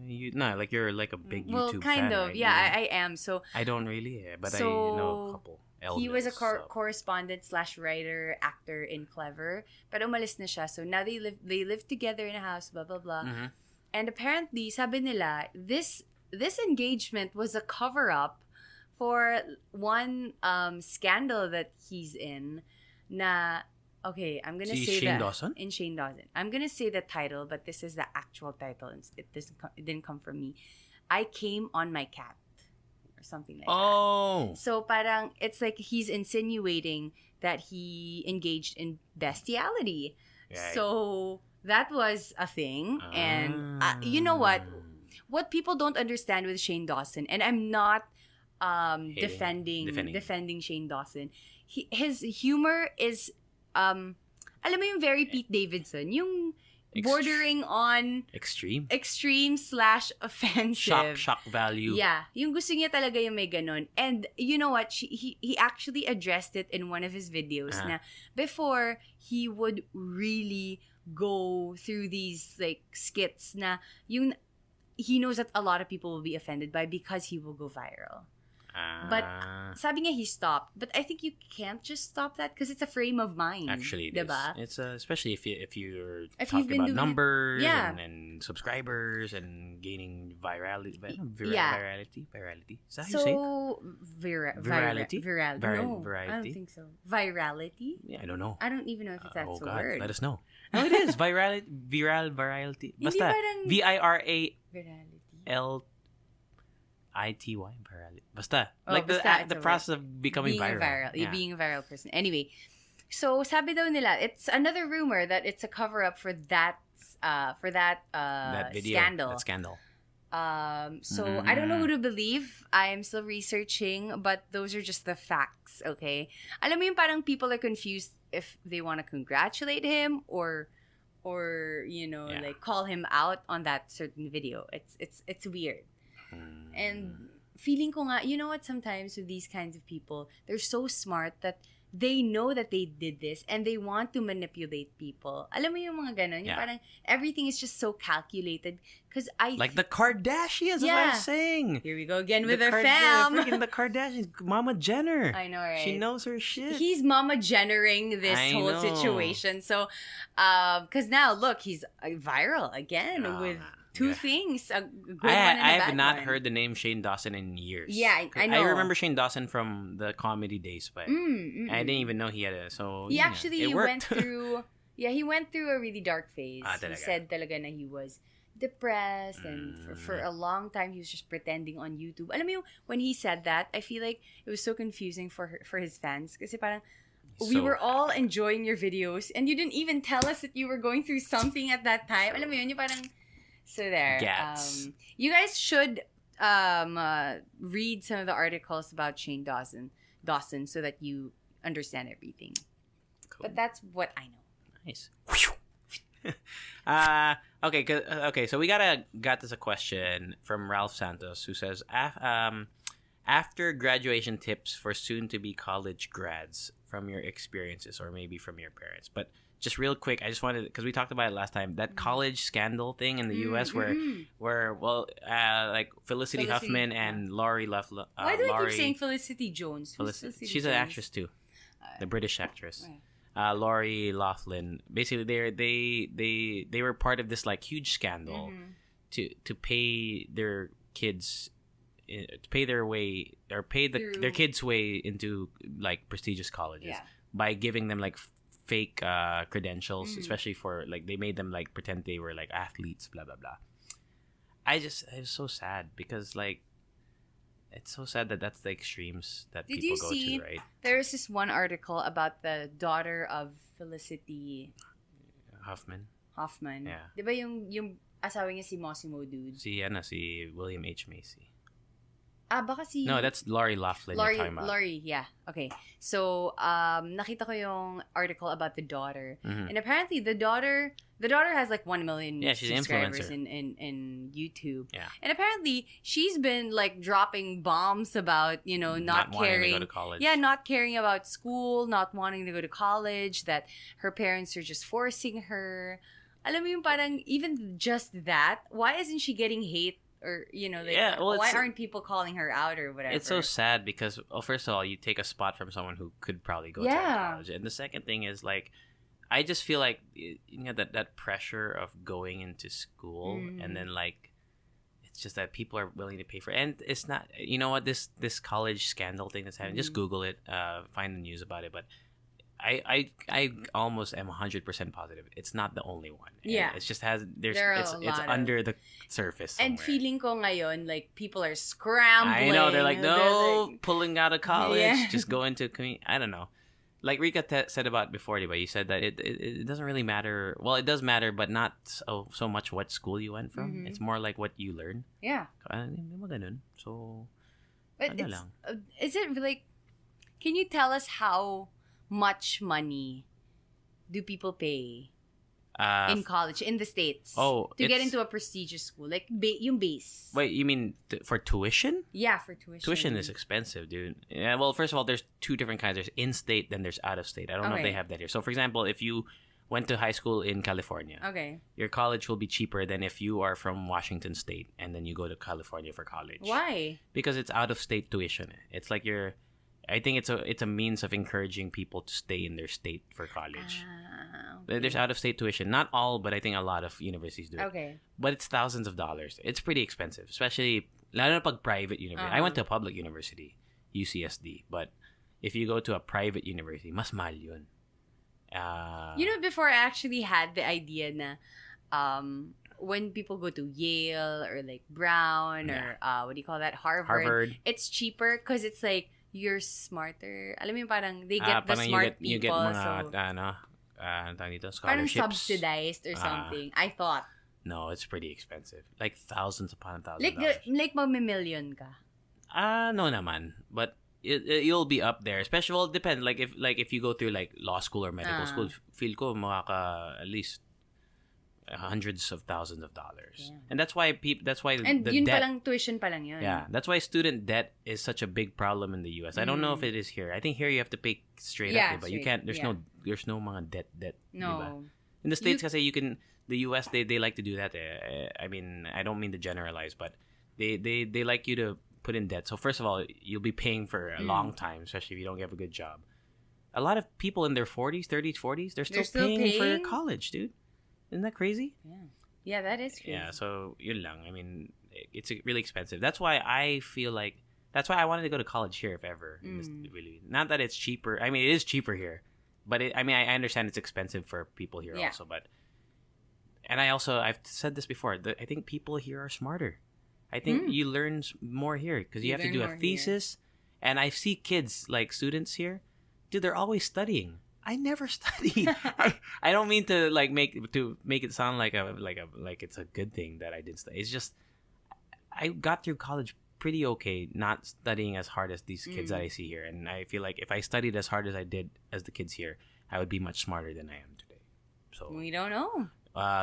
Like you're like a big YouTube fan.
Well, kind of.
Right?
Yeah, I am. So
I don't really, but I know a couple.
He was a correspondent / writer, actor in Clever. Pero umalis na siya. So now they live together in a house, blah, blah, blah. Mm-hmm. And apparently, sabi nila, this engagement was a cover-up for one scandal that he's in na... Okay, I'm gonna say
Shane
that
Dawson?
In Shane Dawson. I'm gonna say the title, but this is the actual title. It didn't come from me. I came on my cat, or something like that. So parang it's like he's insinuating that he engaged in bestiality. Right. So that was a thing, and you know what? What people don't understand with Shane Dawson, and I'm not defending Shane Dawson. His humor is alam mo yung very Pete Davidson, yung bordering on extreme / offensive.
Shock value.
Yeah, yung gusto niya talaga yung may ganon. And you know what? He actually addressed it in one of his videos na before he would really go through these like skits na yung he knows that a lot of people will be offended by because he will go viral. But sabi niya he stopped. But I think you can't just stop that because it's a frame of mind.
Actually, it
diba?
It's especially if you're talking about numbers and subscribers and gaining virality. Virality. Is that how you say it? Virality.
No, I don't think so. Virality.
Yeah, I don't know.
I don't even know if that's a word.
Let us know. No, it is virality. Basta virality. ITY, virality. Basta. The process of becoming viral.
Being a viral person. Anyway, so sabi daw nila, it's another rumor that it's a cover-up for that
video,
scandal.
That scandal.
So I don't know who to believe. I'm still researching, but those are just the facts, okay? Alam mo yung parang people are confused if they want to congratulate him or like call him out on that certain video. It's weird. And feeling ko nga, you know what, sometimes with these kinds of people, they're so smart that they know that they did this and they want to manipulate people. Alam mo yung mga ganon? Yung parang everything is just so calculated.
Like the Kardashians, that's what I'm saying.
Here we go again with their fam.
Freaking the Kardashians. Mama Jenner.
I know, right?
She knows her shit.
He's Mama Jennering this whole situation. So, because now, look, he's viral again with... Two things. A good one and a bad
I have not
one.
heard the name Shane Dawson in years.
Yeah, I know.
I remember Shane Dawson from the comedy days, but I didn't even know he had a... So,
he actually went through... Yeah, he went through a really dark phase. He said talaga na he was depressed and for a long time he was just pretending on YouTube. Alam mo yung, when he said that, I feel like it was so confusing for his fans. Kasi parang, we were all enjoying your videos and you didn't even tell us that you were going through something at that time. Alam mo yun, yung parang... So there. You guys should read some of the articles about Shane Dawson so that you understand everything. Cool. But that's what I know.
Nice. Okay. So we got this a question from Ralph Santos who says, after graduation tips for soon-to-be college grads from your experiences or maybe from your parents, but just real quick, I just wanted, because we talked about it last time, that college scandal thing in the U.S. where like Felicity Huffman and Lori Loughlin.
Why do I keep saying Felicity Jones?
She's an actress too, the British actress. Lori Loughlin. Basically, they were part of this like huge scandal to pay their kids, to pay their way or pay their kids' way into like prestigious colleges by giving them like fake credentials, especially for like they made them like pretend they were like athletes, blah blah blah. It was so sad because like it's so sad that that's the extremes that
Did
people
you
go
see,
to, right?
There's this one article about the daughter of Felicity Hoffman.
Yeah.
Di ba yung asawa niya si Massimo dude?
Si William H. Macy.
Baka si...
No, that's Lori Loughlin you're talking about.
Lori, yeah. Okay. So, nakita ko yung article about the daughter.
Mm-hmm.
And apparently, the daughter has like 1 million
she's
subscribers
an
in YouTube.
Yeah.
And apparently, she's been like dropping bombs about, not caring.
Wanting to go to college.
Yeah, not caring about school, not wanting to go to college, that her parents are just forcing her. Alam mo yung parang, even just that, why isn't she getting hate? Or, why aren't people calling her out or whatever?
It's so sad because, first of all, you take a spot from someone who could probably go to college. And the second thing is, like, I just feel like, that pressure of going into school and then, like, it's just that people are willing to pay for it. And it's not, you know what, this college scandal thing that's happening, just Google it, find the news about it. But I almost am 100% positive it's not the only one.
Yeah,
it's just it's under the surface somewhere.
And feeling ko ngayon, like, people are scrambling.
I know, they're like, pulling out of college, just go into I don't know. Like Rika said about before, but you said that it doesn't really matter. Well, it does matter, but not so much what school you went from. Mm-hmm. It's more like what you learn.
Yeah.
So,
but is it like? Can you tell us how much money do people pay in college in the States to get into a prestigious school, like yung base?
Wait, you mean for tuition?
Yeah, for tuition.
Tuition is expensive, dude. Yeah, well, first of all, there's two different kinds. There's in-state, then there's out-of-state. I don't know if they have that here. So, for example, if you went to high school in California, your college will be cheaper than if you are from Washington State and then you go to California for college.
Why?
Because it's out-of-state tuition. It's like I think it's a means of encouraging people to stay in their state for college. Okay. There's out-of-state tuition. Not all, but I think a lot of universities do it.
Okay.
But it's thousands of dollars. It's pretty expensive, especially lalo na pag private university. I went to a public university, UCSD, but if you go to a private university, mas mahal yun.
Before I actually had the idea na when people go to Yale or like Brown or what do you call that, Harvard. It's cheaper because it's like you're smarter. Alam mo yung parang they get the smart people.
You get mga,
so
scholarships.
Parang subsidized or something. I thought.
No, it's pretty expensive. Like thousands upon thousands.
Like magmimillion ka.
No naman. But you'll be up there. Especially, well, it depends. Like if you go through like law school or medical school, feel ko makaka at least hundreds of thousands of dollars. Yeah. And that's why
and
the
yun
debt,
palang tuition pa lang yun.
Yeah, that's why student debt is such a big problem in the US. I don't know if it is here. I think here you have to pay straight up, but you can't. There's no mga debt.
No.
Diba? In the States, kasi you can. The US they like to do that. I mean, I don't mean to generalize, but they like you to put in debt. So first of all, you'll be paying for a long time, especially if you don't have a good job. A lot of people in their 40s, 30s, 40s, they're still paying for college, dude. Isn't that crazy?
Yeah, that is crazy.
Yeah, so yun lang. I mean, it's really expensive. That's why I wanted to go to college here, if ever. Really, not that it's cheaper. I mean, it is cheaper here, but I understand it's expensive for people here also. But and I've said this before. I think people here are smarter. I think you learn more here because you have to do a thesis. Here. And I see kids, like students here, dude, they're always studying. I never studied. I don't mean to make it sound like it's a good thing that I didn't study. It's just I got through college pretty okay, not studying as hard as these kids that I see here. And I feel like if I studied as hard as I did as the kids here, I would be much smarter than I am today. So
we don't know.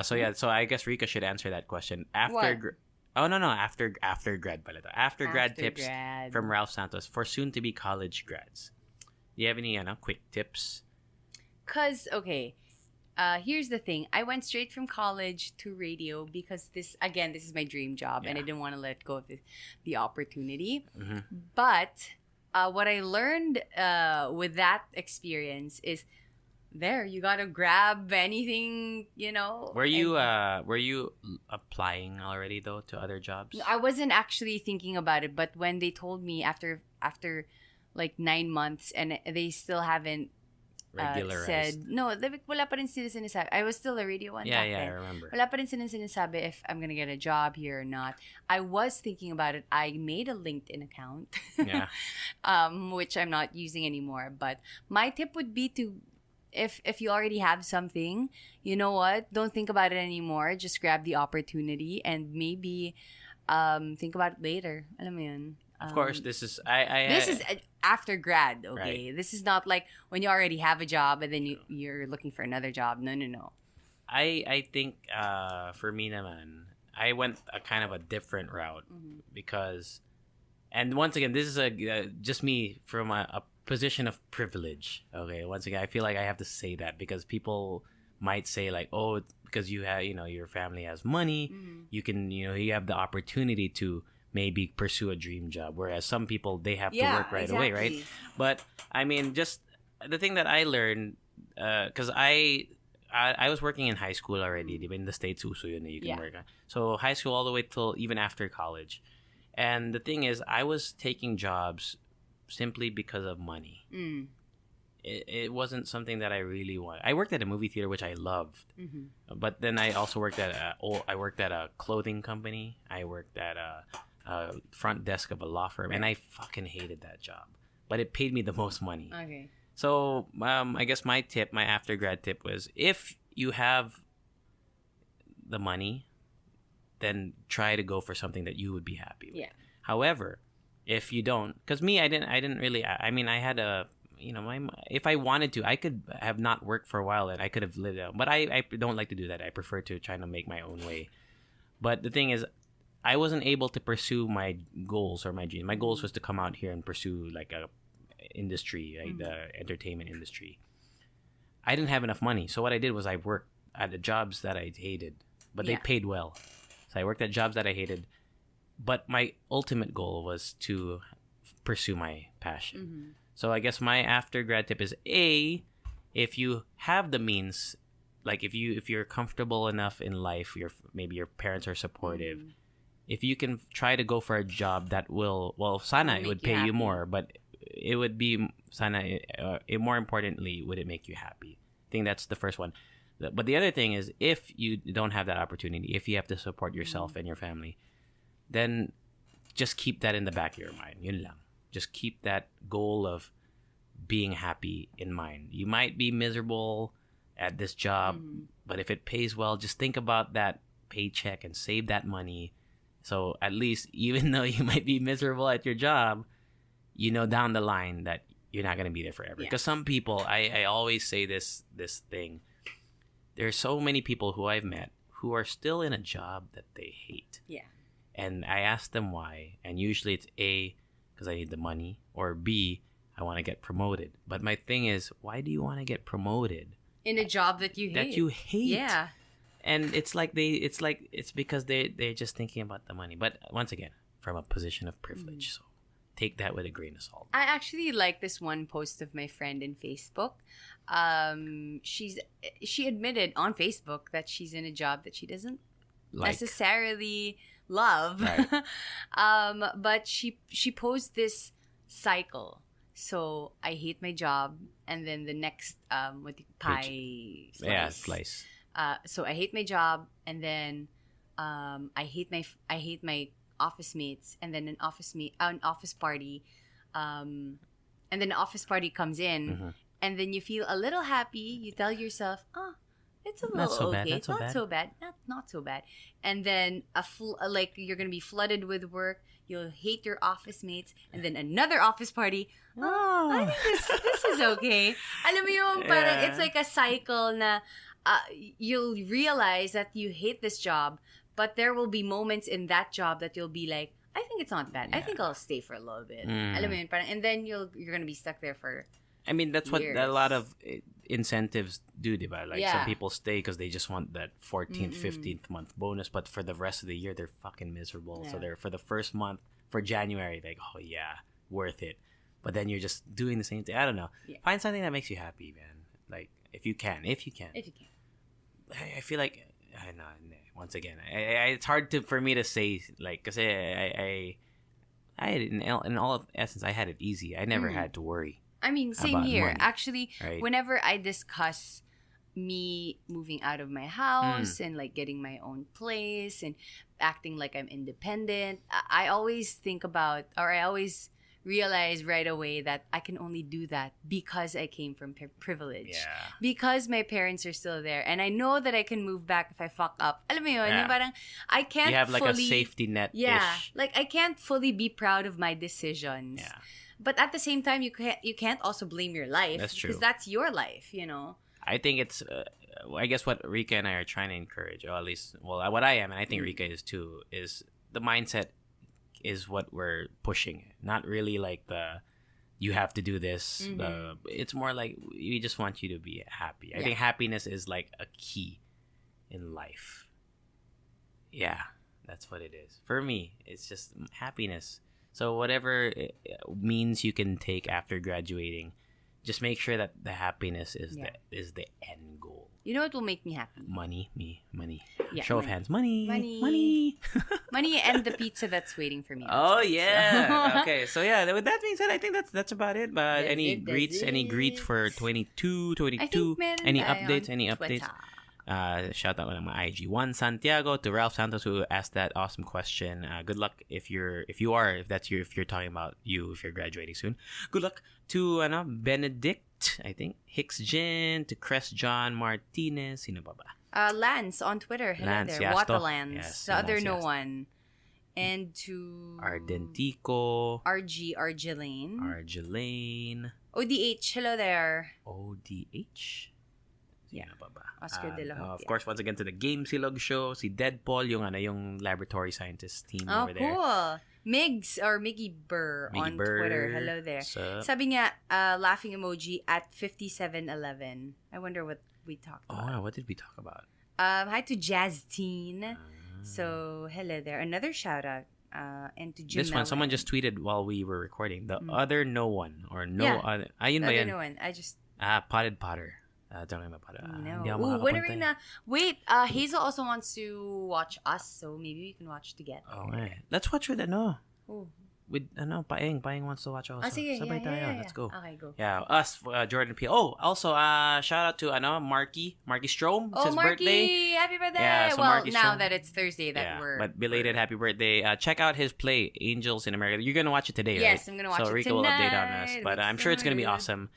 So I guess Rika should answer that question after. After grad pala to. After grad tips from Ralph Santos for soon-to-be college grads. Do you have any quick tips?
Because, here's the thing. I went straight from college to radio because this is my dream job and I didn't want to let go of the opportunity. Mm-hmm. But what I learned with that experience is you gotta grab anything,
Were you applying already though to other jobs?
I wasn't actually thinking about it, but when they told me after like 9 months and they still haven't said, no, wala pa rin sila sinasabi. I was still a radio one back then.
I remember.
Wala pa rin sila sinasabi if I'm gonna get a job here or not. I was thinking about it. I made a LinkedIn account.
Yeah.
Which I'm not using anymore. But my tip would be to, if you already have something, you know what? Don't think about it anymore. Just grab the opportunity and maybe think about it later. Alam mo yun?
Of course, this is
this is after grad, okay?
Right.
This is not like when you already have a job and then you're looking for another job. No.
I think for me naman, I went a kind of a different route because, and once again, this is just me from a position of privilege. Okay, once again, I feel like I have to say that because people might say like, oh, because you have, your family has money, you can, you have the opportunity to maybe pursue a dream job, whereas some people, they have to work right away, right? But I mean, just the thing that I learned, because I was working in high school already. In the States, uso yun you can work. So high school all the way till even after college. And the thing is, I was taking jobs simply because of money. It wasn't something that I really wanted. I worked at a movie theater, which I loved. But then I also worked at a clothing company. I worked at a front desk of a law firm, and I fucking hated that job. But it paid me the most money.
Okay.
So I guess my after grad tip was, if you have the money, then try to go for something that you would be happy with.
Yeah.
However, if you don't, because me, I didn't really. I mean, I had a. If I wanted to, I could have not worked for a while and I could have lived out. But I don't like to do that. I prefer to try to make my own way. But the thing is, I wasn't able to pursue my goals or my dream. My goals was to come out here and pursue like a industry, like the entertainment industry. I didn't have enough money. So what I did was I worked at the jobs that I hated, but they paid well. So I worked at jobs that I hated. But my ultimate goal was to pursue my passion. So I guess my after grad tip is, if you have the means, like if you're comfortable enough in life, maybe your parents are supportive. If you can try to go for a job that sana it would pay you more, but it would be sana. More importantly, would it make you happy? I think that's the first one. But the other thing is, if you don't have that opportunity, if you have to support yourself and your family, then just keep that in the back of your mind. Yun lang. Just keep that goal of being happy in mind. You might be miserable at this job, but if it pays well, just think about that paycheck and save that money. So at least, even though you might be miserable at your job, down the line that you're not going to be there forever. Because some people, I always say this thing, there's so many people who I've met who are still in a job that they hate. Yeah. And I ask them why, and usually it's A, because I need the money, or B, I want to get promoted. But my thing is, why do you want to get promoted
in a job that you hate? Yeah.
And it's because they're just thinking about the money. But once again, from a position of privilege, so take that with a grain of salt.
I actually like this one post of my friend in Facebook. She admitted on Facebook that she's in a job that she doesn't necessarily love. Right. But she posed this cycle. So I hate my job, and then the next pie slice.
Yeah, slice.
So I hate my job, and then I hate my office mates, and then an office party, and then an office party comes in, and then you feel a little happy. You tell yourself, "Oh, it's a little okay, not so bad, not so bad," and then you're gonna be flooded with work. You'll hate your office mates, and then another office party. Oh, I think this is okay. Alam mo yung parang it's like a cycle na you'll realize that you hate this job, but there will be moments in that job that you'll be like, I think it's not bad. I think I'll stay for a little bit. Alam mo yun, parang, and then you're gonna be stuck there for.
I mean, that's
years.
What a lot of incentives do, diba? Like some people stay because they just want that 14th, 15th month bonus, but for the rest of the year, they're fucking miserable. Yeah. So they're for the first month, for January, like, oh yeah, worth it. But then you're just doing the same thing. I don't know. Yeah. Find something that makes you happy, man. Like, if you can. I feel like, I know, once again, it's hard for me to say, like, because I had, in all of essence, I had it easy. I never had to worry.
I mean, same here.
Money.
Actually,
right?
Whenever I discuss me moving out of my house and like getting my own place and acting like I'm independent, I always think about, or I always realize right away that I can only do that because I came from privilege.
Yeah.
Because my parents are still there. And I know that I can move back if I fuck up. Alam mo yun, yung parang I can't
You have like
fully,
a safety net-ish.
Yeah. Like I can't fully be proud of my decisions.
Yeah.
But at the same time, you can't also blame your life.
That's true.
Because that's your life, you know?
I think it's, I guess what Rika and I are trying to encourage, or at least, well, what I am, and I think Rika is too, is the mindset is what we're pushing. Not really like you have to do this. It's more like we just want you to be happy. I think happiness is like a key in life. Yeah, that's what it is. For me, it's just happiness. So whatever means you can take after graduating, just make sure that the happiness is the end goal.
You know what will make me happy?
Money.
Yeah,
Show of hands. Money.
Money and the pizza that's waiting for me.
Oh yeah. Okay. So yeah, with that being said, I think that's about it. But any greets for 22, 22? Any updates? Shout out to my IG Juan Santiago, to Ralph Santos who asked that awesome question. Good luck if you're talking about if you're graduating soon. Good luck to Benedict, I think, Hicks Jin, to Crest John Martinez, sino ba?
Lance on Twitter. Hello
Lance,
there.
Yasto.
Watalance.
Yes,
The other
Lance,
no
Yasto.
one. And to
Ardentico.
Argelane. ODH. Hello there.
ODH?
Yeah.
Sino ba?
Oscar de la Hoya.
Of course, once again to the Game Silog Show, si Deadpool, yung laboratory scientist team over there.
Oh, cool. Migs or Miggy Burr on Twitter. Hello there. Sabi niya, laughing emoji at 5711. I wonder what we talked about.
Oh, what did we talk about?
Hi to Jazz Teen. So, hello there. Another shout out. And to Jim
This one, someone just tweeted while we were recording. The other no one or no other. Ayun ba yan?
No one. I just...
Potted Potter. Don't know about
No. Wondering na. Wait, Hazel also wants to watch us, so maybe we can watch together.
Oh, right. Let's watch with with Paeng wants to watch also.
Sige,
Sabay tayo.
yeah.
Let's go.
Okay, go.
Yeah, us, Jordan P. Oh, also, shout out to Marky Strom. It's his
Marky,
birthday.
Happy birthday!
Yeah, so
well,
Marky
now
Strom.
that it's Thursday,
but belated happy birthday. Check out his play, Angels in America. You're gonna watch it today, right?
Yes, I'm gonna watch
so
it
Rika
tonight.
will update on us, but I'm sure it's gonna be awesome.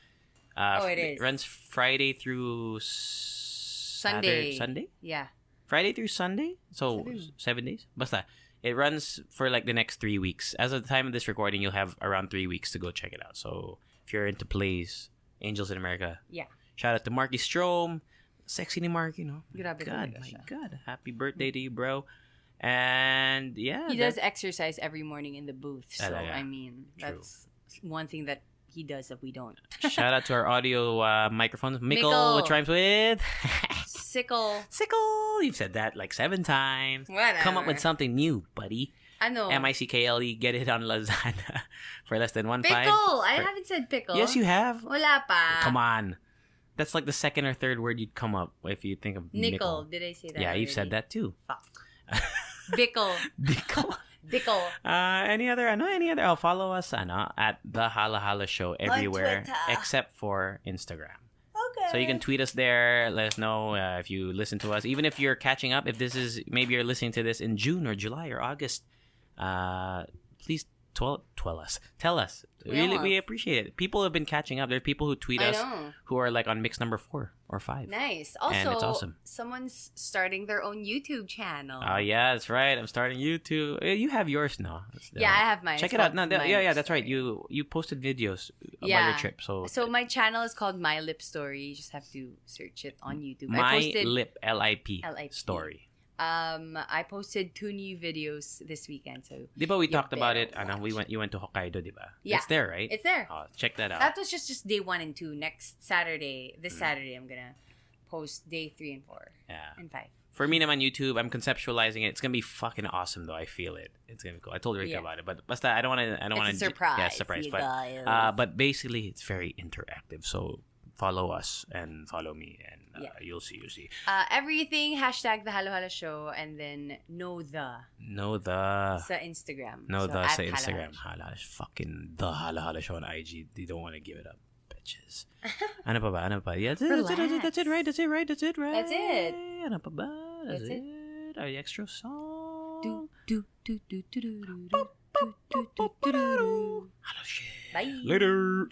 It is.
It runs Friday through
Sunday.
Sunday?
Yeah.
Friday through Sunday? So 7 days? Basta. It runs for like the next 3 weeks. As of the time of this recording, you'll have around 3 weeks to go check it out. So if you're into plays, Angels in America.
Yeah.
Shout out to Marky Strom. Sexy ni Marky, no?
Grabe
God,
talaga
my
siya.
God. Happy birthday to you, bro. And yeah.
He does exercise every morning in the booth. So,
Talaga.
I mean, that's one thing that he does that we don't.
Shout out to our audio microphones. Mickle, which rhymes with...
Sickle.
You've said that like 7 times.
Whatever.
Come up with something new, buddy.
Ano?
MICKLE. Get it on Lazada for less than 1.5.
Pickle! I haven't said pickle.
Yes, you have.
Wala pa.
Come on. That's like the second or third word you'd come up if you think of
Nickel. Did I say that?
Yeah,
already?
you've said that too.
Fuck. Bickle.
Dickle.
Bickle.
Any other? Oh, follow us at the Halo everywhere except for Instagram.
Okay.
So you can tweet us there. Let us know if you listen to us. Even if you're catching up, if this is maybe you're listening to this in June or July or August, please tell us. We appreciate it. People have been catching up. There are people who tweet us who are like on mix number 4 or 5.
Nice. Also,
and it's awesome.
Someone's starting their own YouTube channel.
Oh yeah, that's right. I'm starting YouTube. You have yours now.
Yeah, I have mine.
Check it out. No, yeah, that's right. You posted videos about your trip. So
my channel is called My Lip Story. You just have to search it on YouTube.
Lip LIP Story.
I posted 2 new videos this weekend. So
di ba we talked about it? You went to Hokkaido, di ba?
Yeah,
it's there, right?
It's there.
Oh, check that out.
That was just day 1 and 2. Next Saturday, Saturday, I'm gonna post day 3 and 4.
Yeah.
And 5.
For me naman YouTube, I'm conceptualizing it. It's gonna be fucking awesome though. I feel it. It's gonna be cool. I told Rika about it, but basta I don't want to.
Surprise.
Yeah, surprise. But basically, it's very interactive. So follow us and follow me, and you'll see.
Everything #thehalohaloshow and then know the sa Instagram.
Sa Instagram. Fucking the Halo Show on IG. They don't want to give it up. bitches. Ano pa ba? Yeah, that's it, right? That's it.
That's it.
Ano pa ba? That's it. Our extra song. Hello, shit.
Bye.
Later.